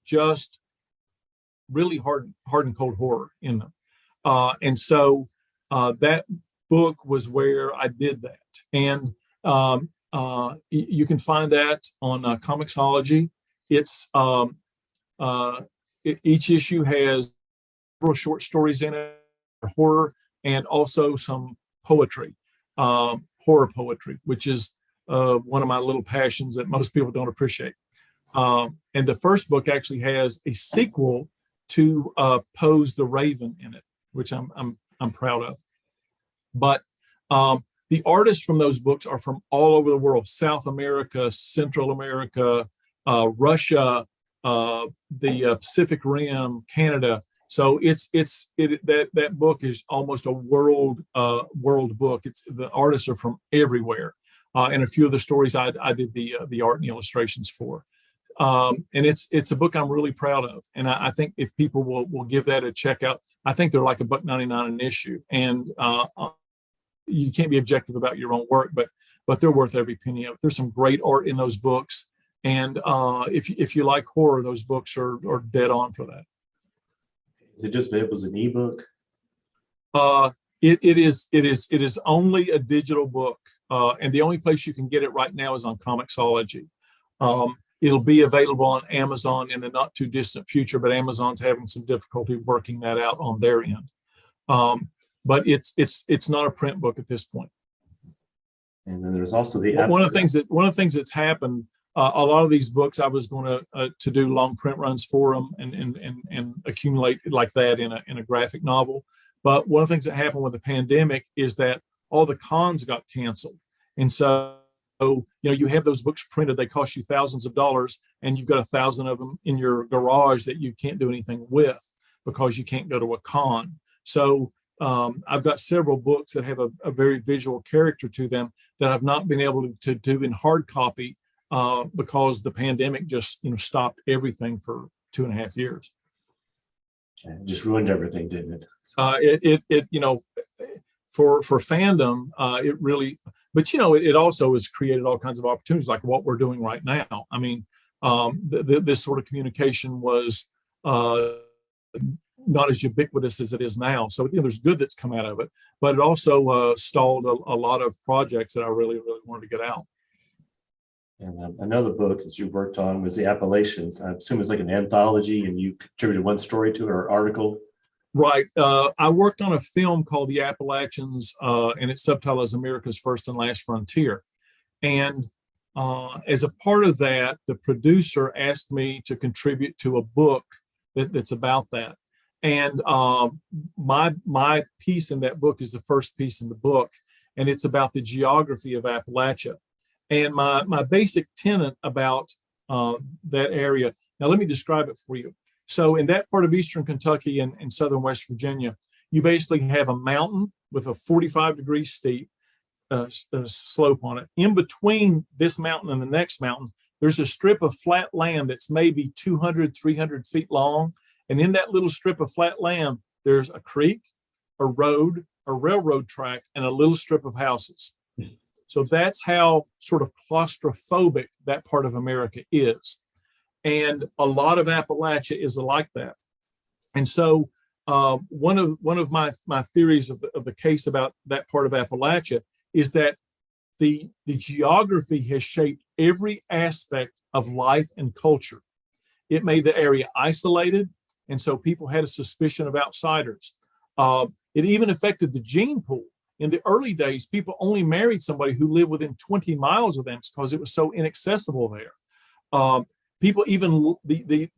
just really hard and cold horror in them. And so that book was where I did that. And you can find that on Comixology. It's each issue has short stories in it, horror, and also some poetry, horror poetry, which is one of my little passions that most people don't appreciate. And the first book actually has a sequel to Poe's The Raven in it, which I'm proud of. But the The artists from those books are from all over the world: South America, Central America, Russia, the Pacific Rim, Canada. So that book is almost a world book. The artists are from everywhere, and a few of the stories I did the art and illustrations for. And it's a book I'm really proud of, and I think if people will give that a check out, I think they're like $1.99 an issue, and you can't be objective about your own work, but they're worth every penny of it. There's some great art in those books, and if you like horror, those books are dead on for that. Is it just available as an ebook? It is only a digital book, and the only place you can get it right now is on Comixology. It'll be available on Amazon in the not too distant future, but Amazon's having some difficulty working that out on their end. But it's not a print book at this point. And then there's also the one of the things that's happened. A lot of these books I was going to do long print runs for them and accumulate like that in a graphic novel. But one of the things that happened with the pandemic is that all the cons got canceled, and so you have those books printed. They cost you thousands of dollars, and you've got 1,000 of them in your garage that you can't do anything with because you can't go to a con. So I've got several books that have a very visual character to them that I've not been able to do in hard copy because the pandemic just stopped everything for 2.5 years. It just ruined everything, didn't it? For fandom, it really. But it also has created all kinds of opportunities, like what we're doing right now. I mean, this sort of communication was not as ubiquitous as it is now. So there's good that's come out of it, but it also stalled a lot of projects that I really wanted to get out. And another book that you worked on was the Appalachians. I assume it's like an anthology, and you contributed one story to it, or article. Right. I worked on a film called The Appalachians, and its subtitle is America's First and Last Frontier. And as a part of that, the producer asked me to contribute to a book that's about that. And my piece in that book is the first piece in the book, and it's about the geography of Appalachia. And my basic tenet about that area. Now, let me describe it for you. So in that part of eastern Kentucky and southern West Virginia, you basically have a mountain with a 45-degree steep slope on it. In between this mountain and the next mountain, there's a strip of flat land that's maybe 200, 300 feet long. And in that little strip of flat land, there's a creek, a road, a railroad track, and a little strip of houses. So that's how sort of claustrophobic that part of America is. And a lot of Appalachia is like that. And so one of my theories of the case about that part of Appalachia is that the geography has shaped every aspect of life and culture. It made the area isolated, and so people had a suspicion of outsiders. It even affected the gene pool. In the early days, people only married somebody who lived within 20 miles of them because it was so inaccessible there. People even the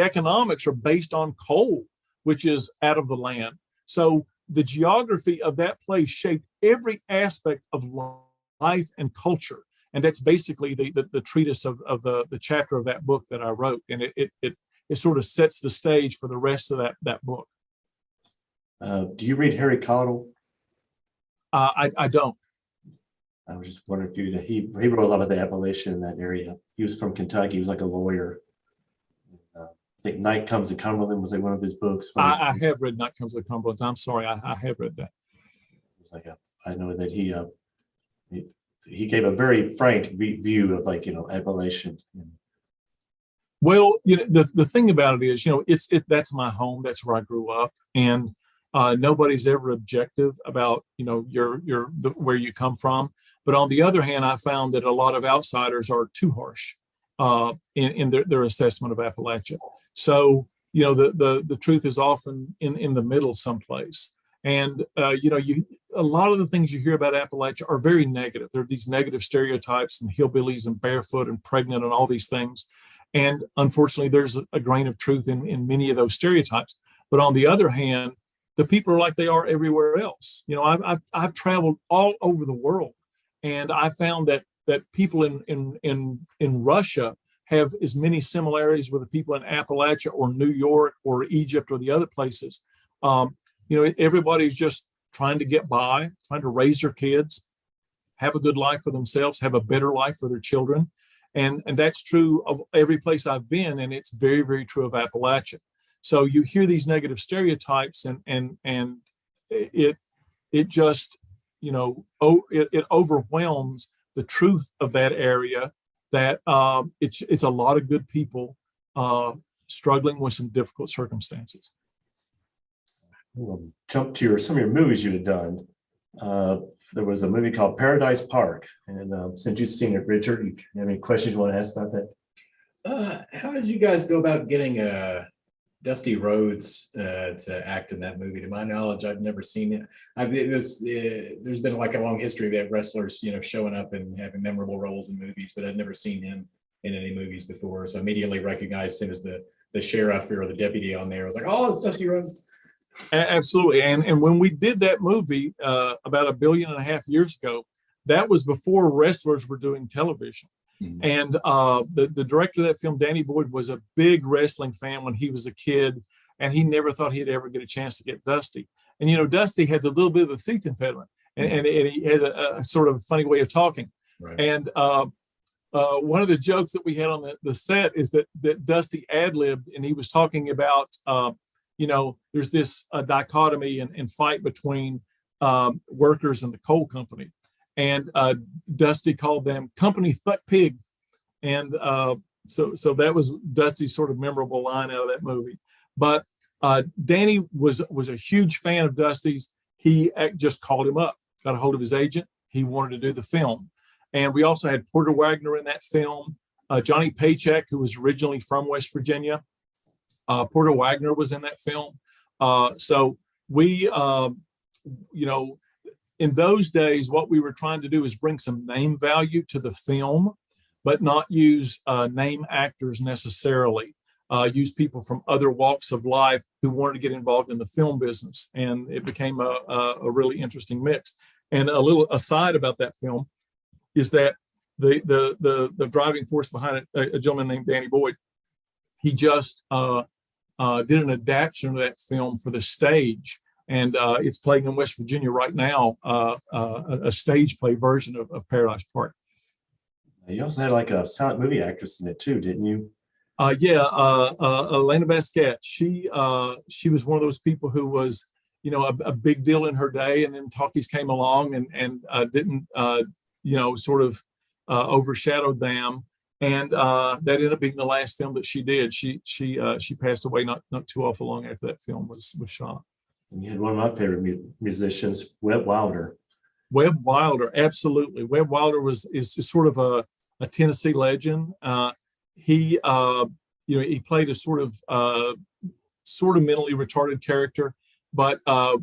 economics are based on coal, which is out of the land. So the geography of that place shaped every aspect of life and culture, and that's basically the treatise of the chapter of that book that I wrote, and it sort of sets the stage for the rest of that book. Do you read Harry Cottle? I don't. I was just wondering if he wrote a lot of the Appalachian in that area. He was from Kentucky. He was like a lawyer. I think Night Comes to Cumberland was like one of his books. I have read Night Comes to Cumberland. I'm sorry, I have read that. It's like I know that he gave a very frank view of Appalachian. Well, the thing about it is, that's my home. That's where I grew up, and nobody's ever objective about where you come from. But on the other hand, I found that a lot of outsiders are too harsh in their assessment of Appalachia. So the truth is often in the middle someplace. And a lot of the things you hear about Appalachia are very negative. There are these negative stereotypes and hillbillies and barefoot and pregnant and all these things. And unfortunately, there's a grain of truth in many of those stereotypes. But on the other hand, the people are like they are everywhere else. You know, I've traveled all over the world, and I found that people in Russia have as many similarities with the people in Appalachia or New York or Egypt or the other places. You know, everybody's just trying to get by, trying to raise their kids, have a good life for themselves, have a better life for their children. And that's true of every place I've been, and it's very, very true of Appalachia. So you hear these negative stereotypes, and it just, you know, it overwhelms the truth of that area, that it's a lot of good people struggling with some difficult circumstances. We'll jump to some of your movies you had done. There was a movie called Paradise Park, and since you've seen it, Richard, you have any questions you want to ask about that? How did you guys go about getting Dusty Rhodes to act in that movie? To my knowledge, I've never seen it. There's been like a long history of wrestlers, you know, showing up and having memorable roles in movies, but I've never seen him in any movies before. So I immediately recognized him as the sheriff or the deputy on there. I was like, oh, it's Dusty Rhodes. Absolutely. And when we did that movie about 1.5 billion years ago, that was before wrestlers were doing television. Mm-hmm. And the director of that film, Danny Boyd, was a big wrestling fan when he was a kid, and he never thought he'd ever get a chance to get Dusty. And, you know, Dusty had a little bit of a speech impediment, and he had a sort of funny way of talking. Right. And one of the jokes that we had on the set is that Dusty ad-libbed, and he was talking about, you know, there's this dichotomy and fight between workers and the coal company. And Dusty called them company thuck pigs. And so that was Dusty's sort of memorable line out of that movie. But Danny was a huge fan of Dusty's. He just called him up, got a hold of his agent. He wanted to do the film. And we also had Porter Wagner in that film, Johnny Paycheck, who was originally from West Virginia. Porter Wagner was in that film. So we, you know, in those days, what we were trying to do is bring some name value to the film, but not use name actors necessarily. Use people from other walks of life who wanted to get involved in the film business. And it became a really interesting mix. And a little aside about that film is that the driving force behind it, a gentleman named Danny Boyd, he just did an adaptation of that film for the stage, and it's playing in West Virginia right now, a stage play version of Paradise Park. You also had like a silent movie actress in it too, didn't you? Yeah, Elena Basquette. She was one of those people who was, you know, a big deal in her day, and then talkies came along and didn't, you know, sort of overshadowed them. And that ended up being the last film that she did. She passed away not too awful long after that film was shot. And you had one of my favorite musicians, Webb Wilder. Webb Wilder, absolutely. Webb Wilder is sort of a Tennessee legend. He you know, he played a sort of mentally retarded character, but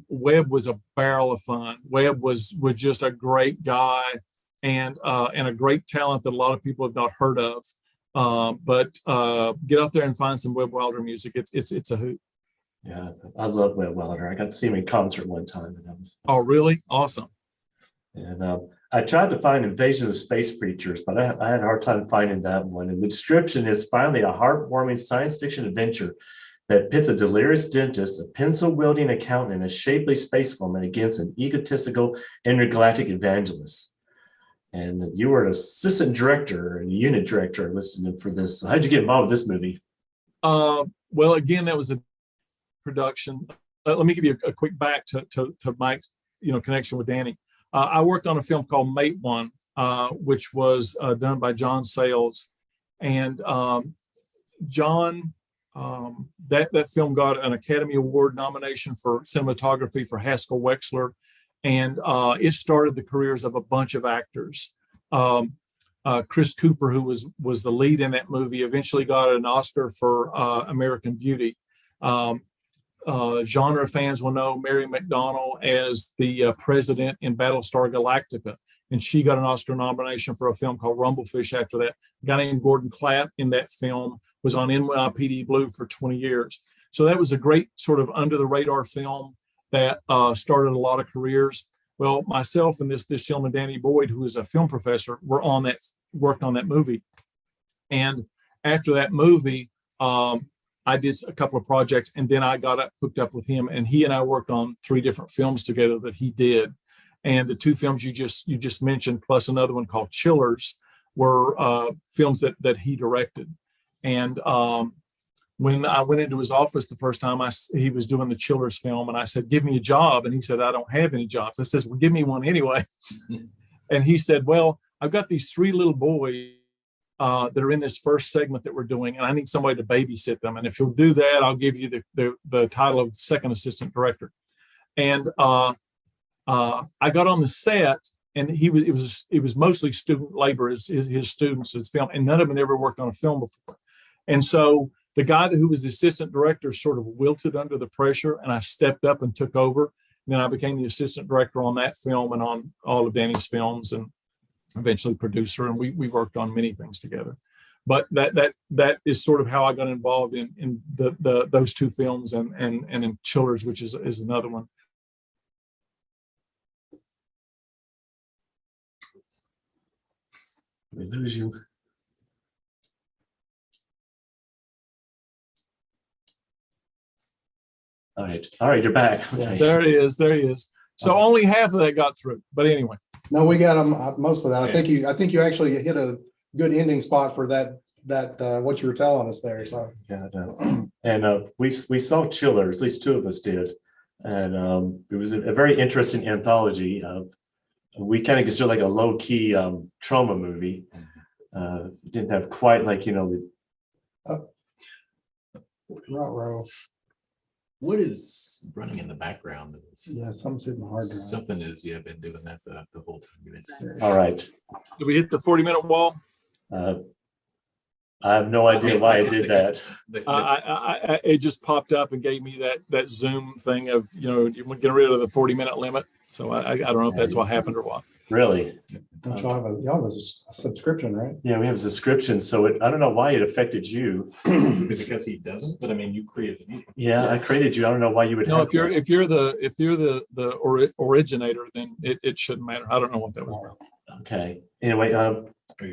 Webb was a barrel of fun. Webb was just a great guy. And a great talent that a lot of people have not heard of. But get out there and find some Webb Wilder music. It's a hoot. Yeah, I love Webb Wilder. I got to see him in concert one time. And that was, oh, really? Awesome. And I tried to find Invasion of Space Creatures, but I had a hard time finding that one. And the description is finally a heartwarming science fiction adventure that pits a delirious dentist, a pencil-wielding accountant, and a shapely spacewoman against an egotistical intergalactic evangelist. And you were an assistant director and unit director listening for this. So how'd you get involved with this movie? Well, again, that was a production. Let me give you a quick back to Mike's, you know, connection with Danny. I worked on a film called Mate One, which was done by John Sayles, and John. That film got an Academy Award nomination for cinematography for Haskell Wexler. And it started the careers of a bunch of actors. Chris Cooper, who was the lead in that movie, eventually got an Oscar for American Beauty. Genre fans will know Mary McDonnell as the president in Battlestar Galactica, and she got an Oscar nomination for a film called Rumblefish after that. A guy named Gordon Clapp in that film was on NYPD Blue for 20 years. So that was a great sort of under the radar film. that started a lot of careers. Well, myself and this gentleman, Danny Boyd, who is a film professor, worked on that movie. And after that movie, I did a couple of projects, and then I got hooked up with him, and he and I worked on 3 different films together that he did. And the 2 films you just mentioned, plus another one called Chillers, were films that he directed. And when I went into his office the first time, he was doing the Chillers film, and I said, "Give me a job." And he said, "I don't have any jobs." I said, "Well, give me one anyway." And he said, "Well, I've got these 3 little boys that are in this first segment that we're doing, and I need somebody to babysit them. And if you'll do that, I'll give you the title of second assistant director." And I got on the set, and it was mostly student labor, his students, his film, and none of them had ever worked on a film before. And so the guy who was the assistant director sort of wilted under the pressure, and I stepped up and took over. And then I became the assistant director on that film and on all of Danny's films, and eventually producer, and we worked on many things together. But that is sort of how I got involved in those 2 films and in Chillers, which is another one. We lose you. All right, you're back. Okay. There he is. So only half of that got through, but anyway. No, we got them, most of that. I think you actually hit a good ending spot for that what you were telling us there. So yeah, and we saw Chillers, at least 2 of us did, and it was a very interesting anthology. We kind of consider like a low key trauma movie. Didn't have quite like row. What is running in the background? Yeah, something's hitting the hard drive. Something is, been doing that the whole time. All right. Did we hit the 40-minute wall? I have no idea why I did that. It just popped up and gave me that Zoom thing of, you get rid of the 40-minute limit. So I don't know if that's what happened or what. Really? Don't y'all have a subscription, right? Yeah, we have a subscription. So I don't know why it affected you. Because he doesn't, but I mean, you created me. Yeah, I created you. I don't know why you would. No, if you're the originator, then it shouldn't matter. I don't know what that was about. Okay. Anyway,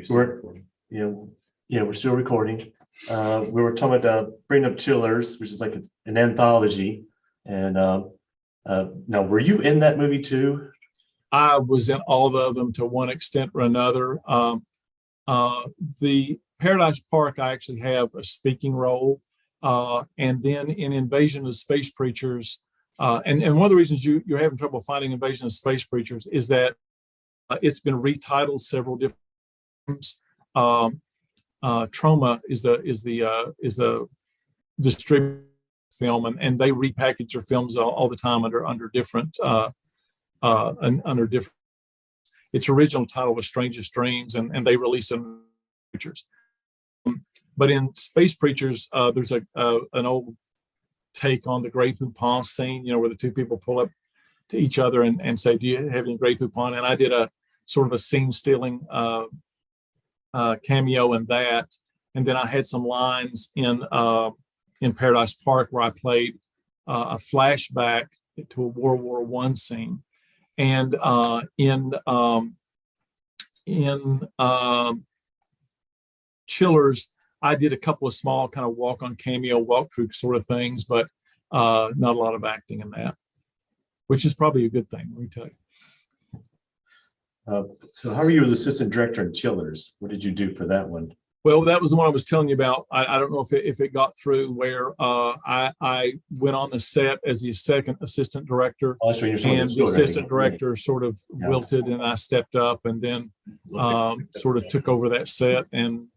Still recording? We're still recording. We were talking about bringing up Chillers, which is like an anthology. And now, were you in that movie too? I was in all of them to one extent or another. The Paradise Park, I actually have a speaking role. And then in Invasion of Space Preachers, and one of the reasons you're having trouble finding Invasion of Space Preachers is that it's been retitled several different times. Trauma is the distributed film, and they repackage their films all the time under different its original title was Strangest Dreams, and they release them preachers. But in Space Preachers, there's an old take on the Grey Poupon scene, where the 2 people pull up to each other and say, "Do you have any Grey Poupon?" And I did a sort of a scene stealing cameo in that. And then I had some lines in Paradise Park where I played a flashback to a World War I scene. And in Chillers, I did a couple of small kind of walk-through sort of things, but not a lot of acting in that, which is probably a good thing, let me tell you. So how are you as assistant director in Chillers? What did you do for that one? Well, that was the one I was telling you about. I don't know if it got through where I went on the set as the second assistant director, and the assistant director sort of wilted, and I stepped up, and then sort of took over that set, and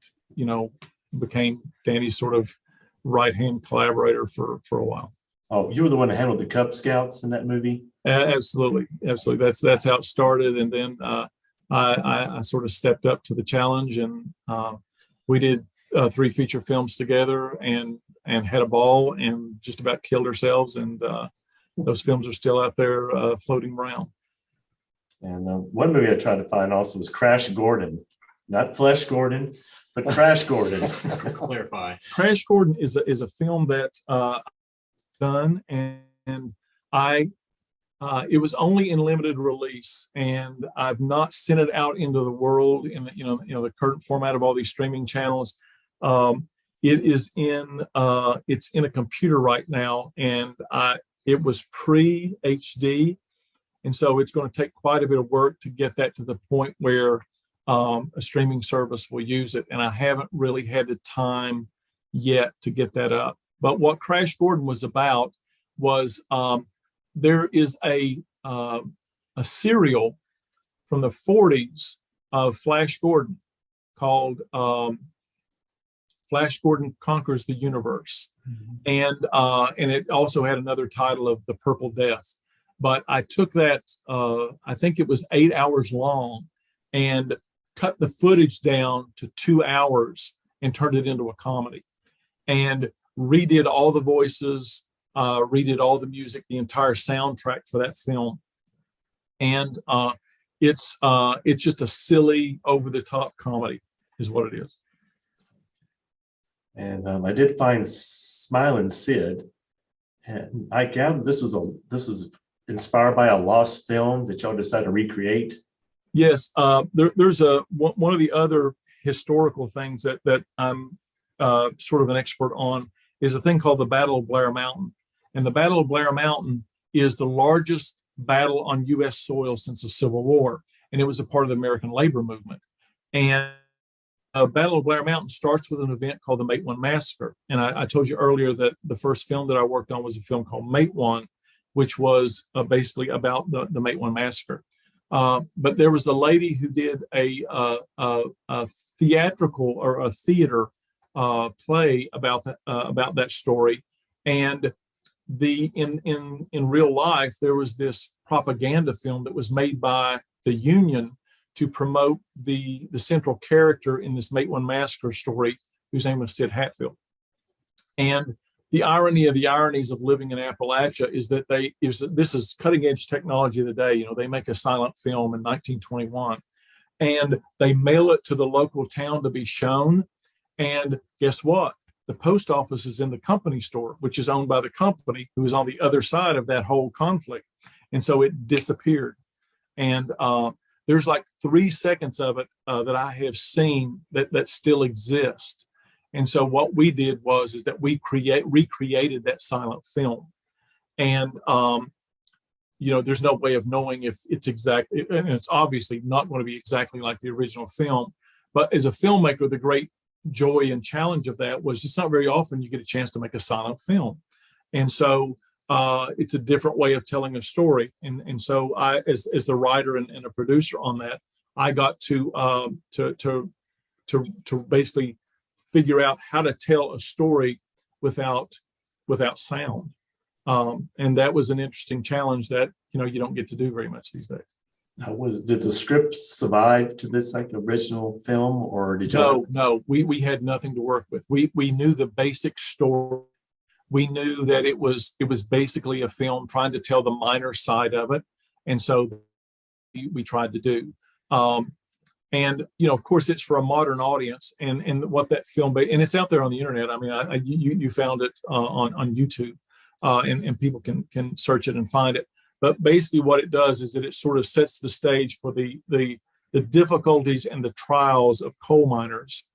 became Danny's sort of right-hand collaborator for a while. Oh, you were the one that handled the Cub Scouts in that movie? Absolutely. That's how it started, and then I sort of stepped up to the challenge, and we did 3 feature films together, and had a ball, and just about killed ourselves. And those films are still out there floating around. And one movie I tried to find also was Crash Gordon, not Flesh Gordon, but Crash Gordon. Let's clarify. Crash Gordon is a film that I've done, and I It was only in limited release, and I've not sent it out into the world in the, the current format of all these streaming channels. It is in it's in a computer right now, and it was pre-HD, and so it's going to take quite a bit of work to get that to the point where a streaming service will use it, and I haven't really had the time yet to get that up. But what Crash Gordon was about was there is a serial from the 40s of Flash Gordon called Flash Gordon Conquers the Universe. Mm-hmm. And it also had another title of The Purple Death. But I took that, I think it was 8 hours long, and cut the footage down to 2 hours and turned it into a comedy. And redid all the voices, redid all the music, the entire soundtrack for that film. And it's just a silly, over-the-top comedy is what it is. And I did find Smiling Sid, and I gathered this was inspired by a lost film that y'all decided to recreate. Yes, there's one of the other historical things that I'm sort of an expert on is a thing called the Battle of Blair Mountain. And the Battle of Blair Mountain is the largest battle on U.S. soil since the Civil War, and it was a part of the American labor movement. And Battle of Blair Mountain starts with an event called the Matewan Massacre. And I told you earlier that the first film that I worked on was a film called Matewan, which was basically about the Matewan Massacre. But there was a lady who did a theatrical or a theater play about that story, and in real life there was this propaganda film that was made by the Union to promote the central character in this Matewan Massacre story, whose name was Sid Hatfield. And the irony of the ironies of living in Appalachia is that this is cutting edge technology of the day. They make a silent film in 1921, and they mail it to the local town to be shown. And guess what? The post office is in the company store, which is owned by the company, who is on the other side of that whole conflict. And so it disappeared. And there's like 3 seconds of it that I have seen that still exist. And so what we did is that we recreated that silent film. And there's no way of knowing if it's exactly, and it's obviously not going to be exactly like the original film. But as a filmmaker, the great joy and challenge of that was it's not very often you get a chance to make a silent film. And so it's a different way of telling a story. And so I, as the writer and a producer on that, I got to basically figure out how to tell a story without sound. And that was an interesting challenge that, you don't get to do very much these days. Did the script survive to this original film, or did you? No, we had nothing to work with. We knew the basic story. We knew that it was basically a film trying to tell the minor side of it. And so we tried to do. And, of course, it's for a modern audience, and what that film, and it's out there on the internet. I mean, you found it on YouTube, and people can search it and find it. But basically what it does is that it sort of sets the stage for the difficulties and the trials of coal miners,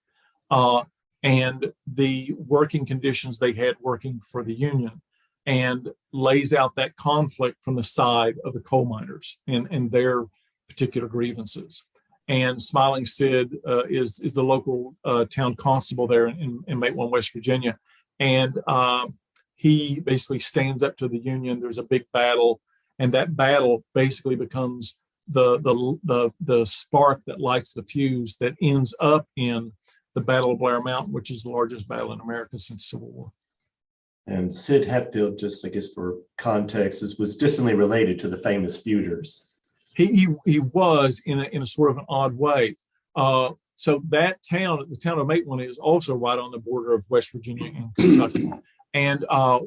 and the working conditions they had working for the Union, and lays out that conflict from the side of the coal miners and their particular grievances. And Smiling Sid is the local town constable there in Matewan, West Virginia. And he basically stands up to the Union. There's a big battle, and that battle basically becomes the spark that lights the fuse that ends up in the Battle of Blair Mountain, which is the largest battle in America since Civil War. And Sid Hatfield, just I guess for context, was distantly related to the famous feuders. He was in a sort of an odd way. So that town, the town of Matewan, is also right on the border of West Virginia and Kentucky. And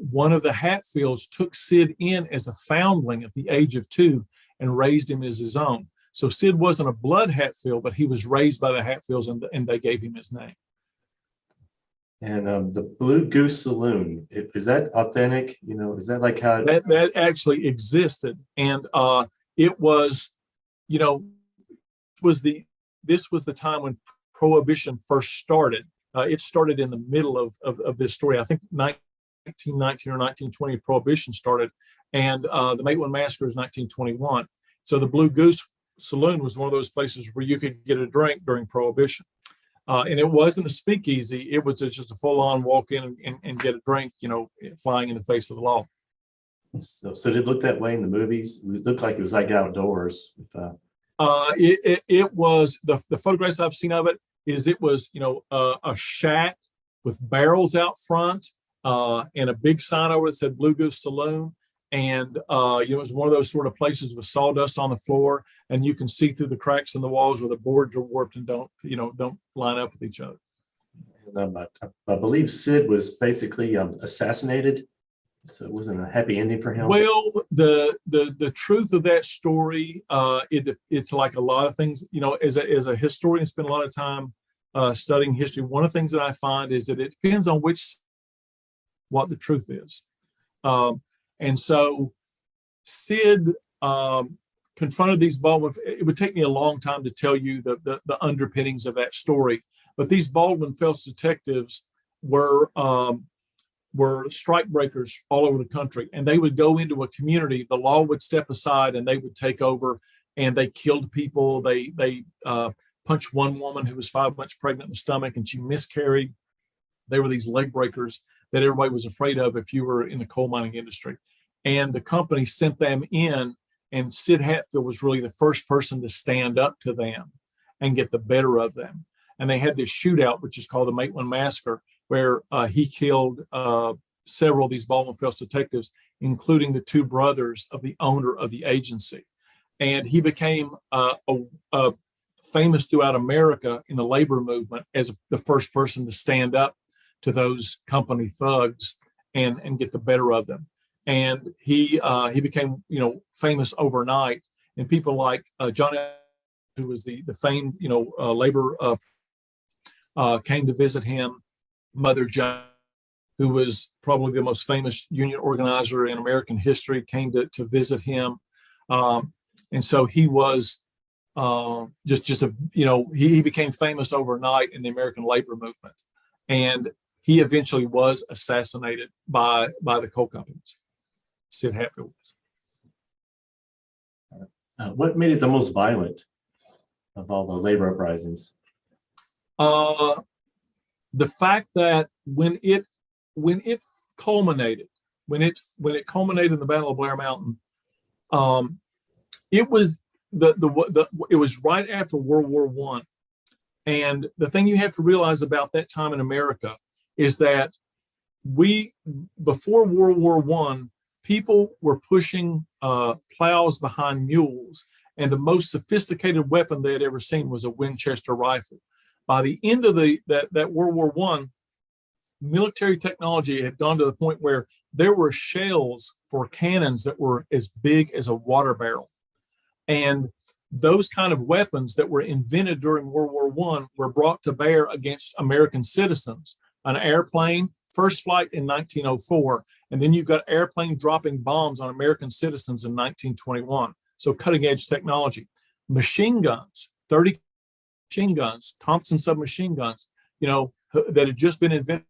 one of the Hatfields took Sid in as a foundling at the age of 2 and raised him as his own. So Sid wasn't a blood Hatfield, but he was raised by the Hatfields, and they gave him his name. And the Blue Goose Saloon, is that authentic? You know, is that like how That actually existed, and it was, you know, was the this was the time when Prohibition first started. It started in the middle of this story. I think 1919 or 1920 Prohibition started, and the Maitland Massacre is 1921. So the Blue Goose Saloon was one of those places where you could get a drink during Prohibition. And it wasn't a speakeasy. It was just a full-on walk in and get a drink, you know, flying in the face of the law. so did it look that way in the movies? It looked like it was like outdoors. It was the photographs I've seen of it is it was, you know, a shack with barrels out front and a big sign over that said Blue Goose Saloon. And you know, it was one of those sort of places with sawdust on the floor, and you can see through the cracks in the walls where the boards are warped and don't line up with each other. And, I believe Sid was basically assassinated, so it wasn't a happy ending for him. Well, the truth of that story, it's like a lot of things. You know, as a historian, spend a lot of time studying history. One of the things that I find is that it depends on what the truth is. And so Sid confronted these Baldwin. It would take me a long time to tell you the underpinnings of that story, but these Baldwin Phelps detectives were strike breakers all over the country, and they would go into a community. The law would step aside, and they would take over, and they killed people. They punched one woman who was 5 months pregnant in the stomach, and she miscarried. They were these leg breakers that everybody was afraid of if you were in the coal mining industry. And the company sent them in, and Sid Hatfield was really the first person to stand up to them and get the better of them. And they had this shootout, which is called the Maitland Massacre, where he killed several of these Baldwin Phelps detectives, including the two brothers of the owner of the agency. And he became famous throughout America in the labor movement as the first person to stand up to those company thugs and get the better of them. And he became, you know, famous overnight. And people like John, who was the famed, you know, labor came to visit him. Mother Jane, who was probably the most famous union organizer in American history, came to visit him. And so he was just a, you know, he became famous overnight in the American labor movement. And he eventually was assassinated by the coal companies. Sid Hatfield. What made it the most violent of all the labor uprisings? The fact that when it culminated in the Battle of Blair Mountain, it was it was right after World War I. And the thing you have to realize about that time in America is that before World War I, people were pushing plows behind mules, and the most sophisticated weapon they had ever seen was a Winchester rifle. By the end of that World War I, military technology had gone to the point where there were shells for cannons that were as big as a water barrel. And those kind of weapons that were invented during World War I were brought to bear against American citizens. An airplane, first flight in 1904, and then you've got airplane dropping bombs on American citizens in 1921. So cutting edge technology. Machine guns, 30 machine guns, Thompson submachine guns, you know, that had just been invented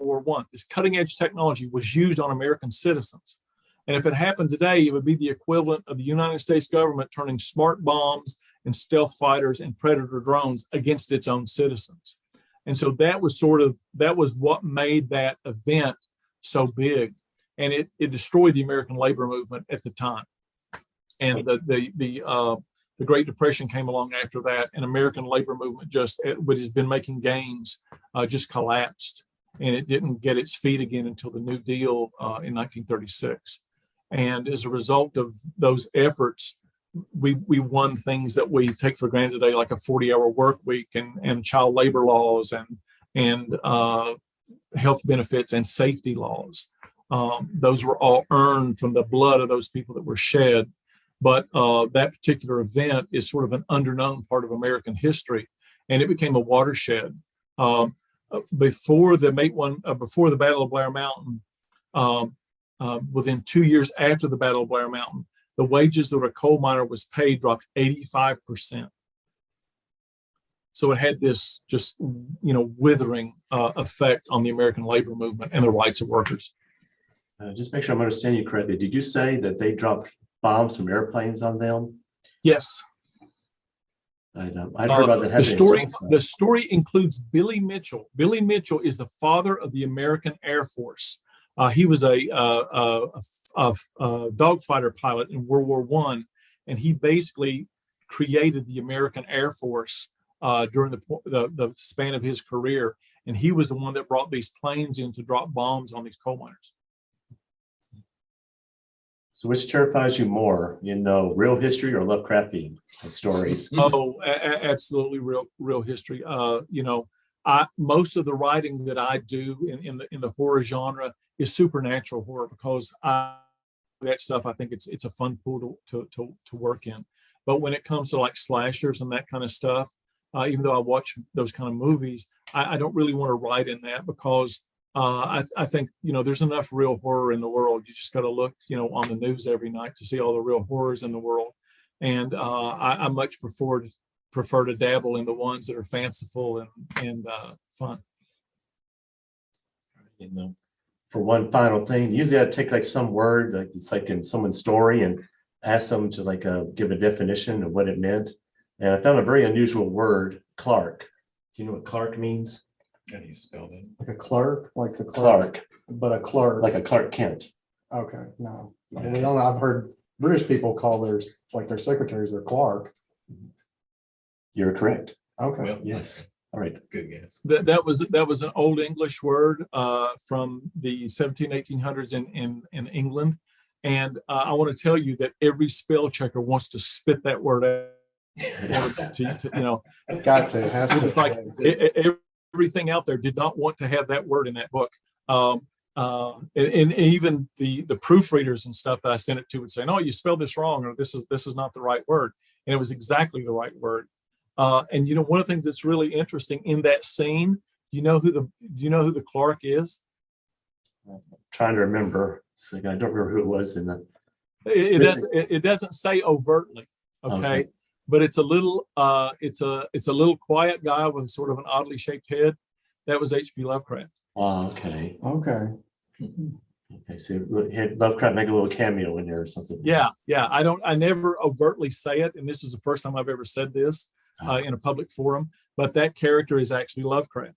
in World War I. This cutting edge technology was used on American citizens. And if it happened today, it would be the equivalent of the United States government turning smart bombs and stealth fighters and predator drones against its own citizens. And so that was what made that event so big. And it destroyed the American labor movement at the time. And the Great Depression came along after that, and American labor movement which has been making gains, just collapsed. And it didn't get its feet again until the New Deal in 1936. And as a result of those efforts, we won things that we take for granted today, like a 40-hour work week and child labor laws and health benefits and safety laws. Those were all earned from the blood of those people that were shed. But that particular event is sort of an underknown part of American history, and it became a watershed. before the before the Battle of Blair Mountain, within 2 years after the Battle of Blair Mountain, the wages that a coal miner was paid dropped 85%. So it had this just, withering effect on the American labor movement and the rights of workers. Just make sure I'm understanding you correctly. Did you say that they dropped bombs from airplanes on them? Yes. I've heard about that. The story includes Billy Mitchell. Billy Mitchell is the father of the American Air Force. He was a dogfighter pilot in World War I, and he basically created the American Air Force during the span of his career. And he was the one that brought these planes in to drop bombs on these coal miners. So which terrifies you more, real history or Lovecraftian stories? Oh, absolutely real history. Most of the writing that I do in the horror genre is supernatural horror, because that stuff, I think it's a fun pool to work in. But when it comes to like slashers and that kind of stuff, even though I watch those kind of movies, I don't really want to write in that, because I think, there's enough real horror in the world. You just got to look, on the news every night to see all the real horrors in the world. And I much prefer to dabble in the ones that are fanciful and fun. For one final thing, usually I take like some word, like it's like in someone's story, and ask them to give a definition of what it meant. And I found a very unusual word, Clark. Do you know what Clark means? How do you spell it? Like a clerk, like the Clark, but a clerk. like a Clark Kent. Okay, no. I've heard British people call their secretaries their clerk. You're correct. Okay. Well, Yes. All right. good guess. That was an old English word from the 1800s in England. And I want to tell you that every spell checker wants to spit that word out. Got to. Has to. It's like everything out there did not want to have that word in that book. And even the proofreaders and stuff that I sent it to would say, "No, you spelled this wrong," or "This is not the right word," and it was exactly the right word. And one of the things that's really interesting in that scene, do you know who the Clark is? I'm trying to remember. I don't remember who it was in the. It doesn't say overtly, okay? But it's a little quiet guy with sort of an oddly shaped head. That was H.P. Lovecraft. Oh, okay. Okay. Okay, so had Lovecraft make a little cameo in there or something. Yeah. I never overtly say it, and this is the first time I've ever said this in a public forum. But that character is actually Lovecraft,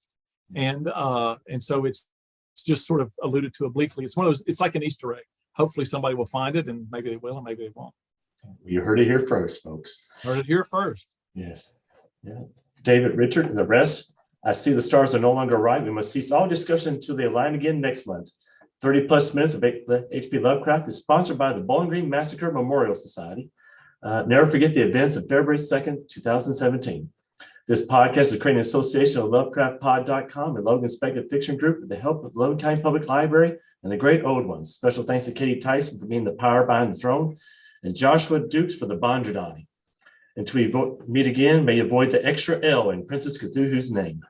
and so it's just sort of alluded to obliquely. It's one of those. It's like an Easter egg. Hopefully, somebody will find it, and maybe they will, and maybe they won't. You heard it here first, folks. Heard it here first. Yes. Yeah. David, Richard, and the rest. I see the stars are no longer right. We must cease all discussion until they align again next month. 30+ minutes of H.P. Lovecraft is sponsored by the Bowling Green Massacre Memorial Society. Never forget the events of February 2nd, 2017. This podcast is created in association with LovecraftPod.com and Logan Speculative Fiction Group with the help of Logan County Public Library and the Great Old Ones. Special thanks to Katie Tyson for being the power behind the throne, and Joshua Dukes for the Bondradani. Until we meet again, may you avoid the extra L in Princess Cthulhu's name.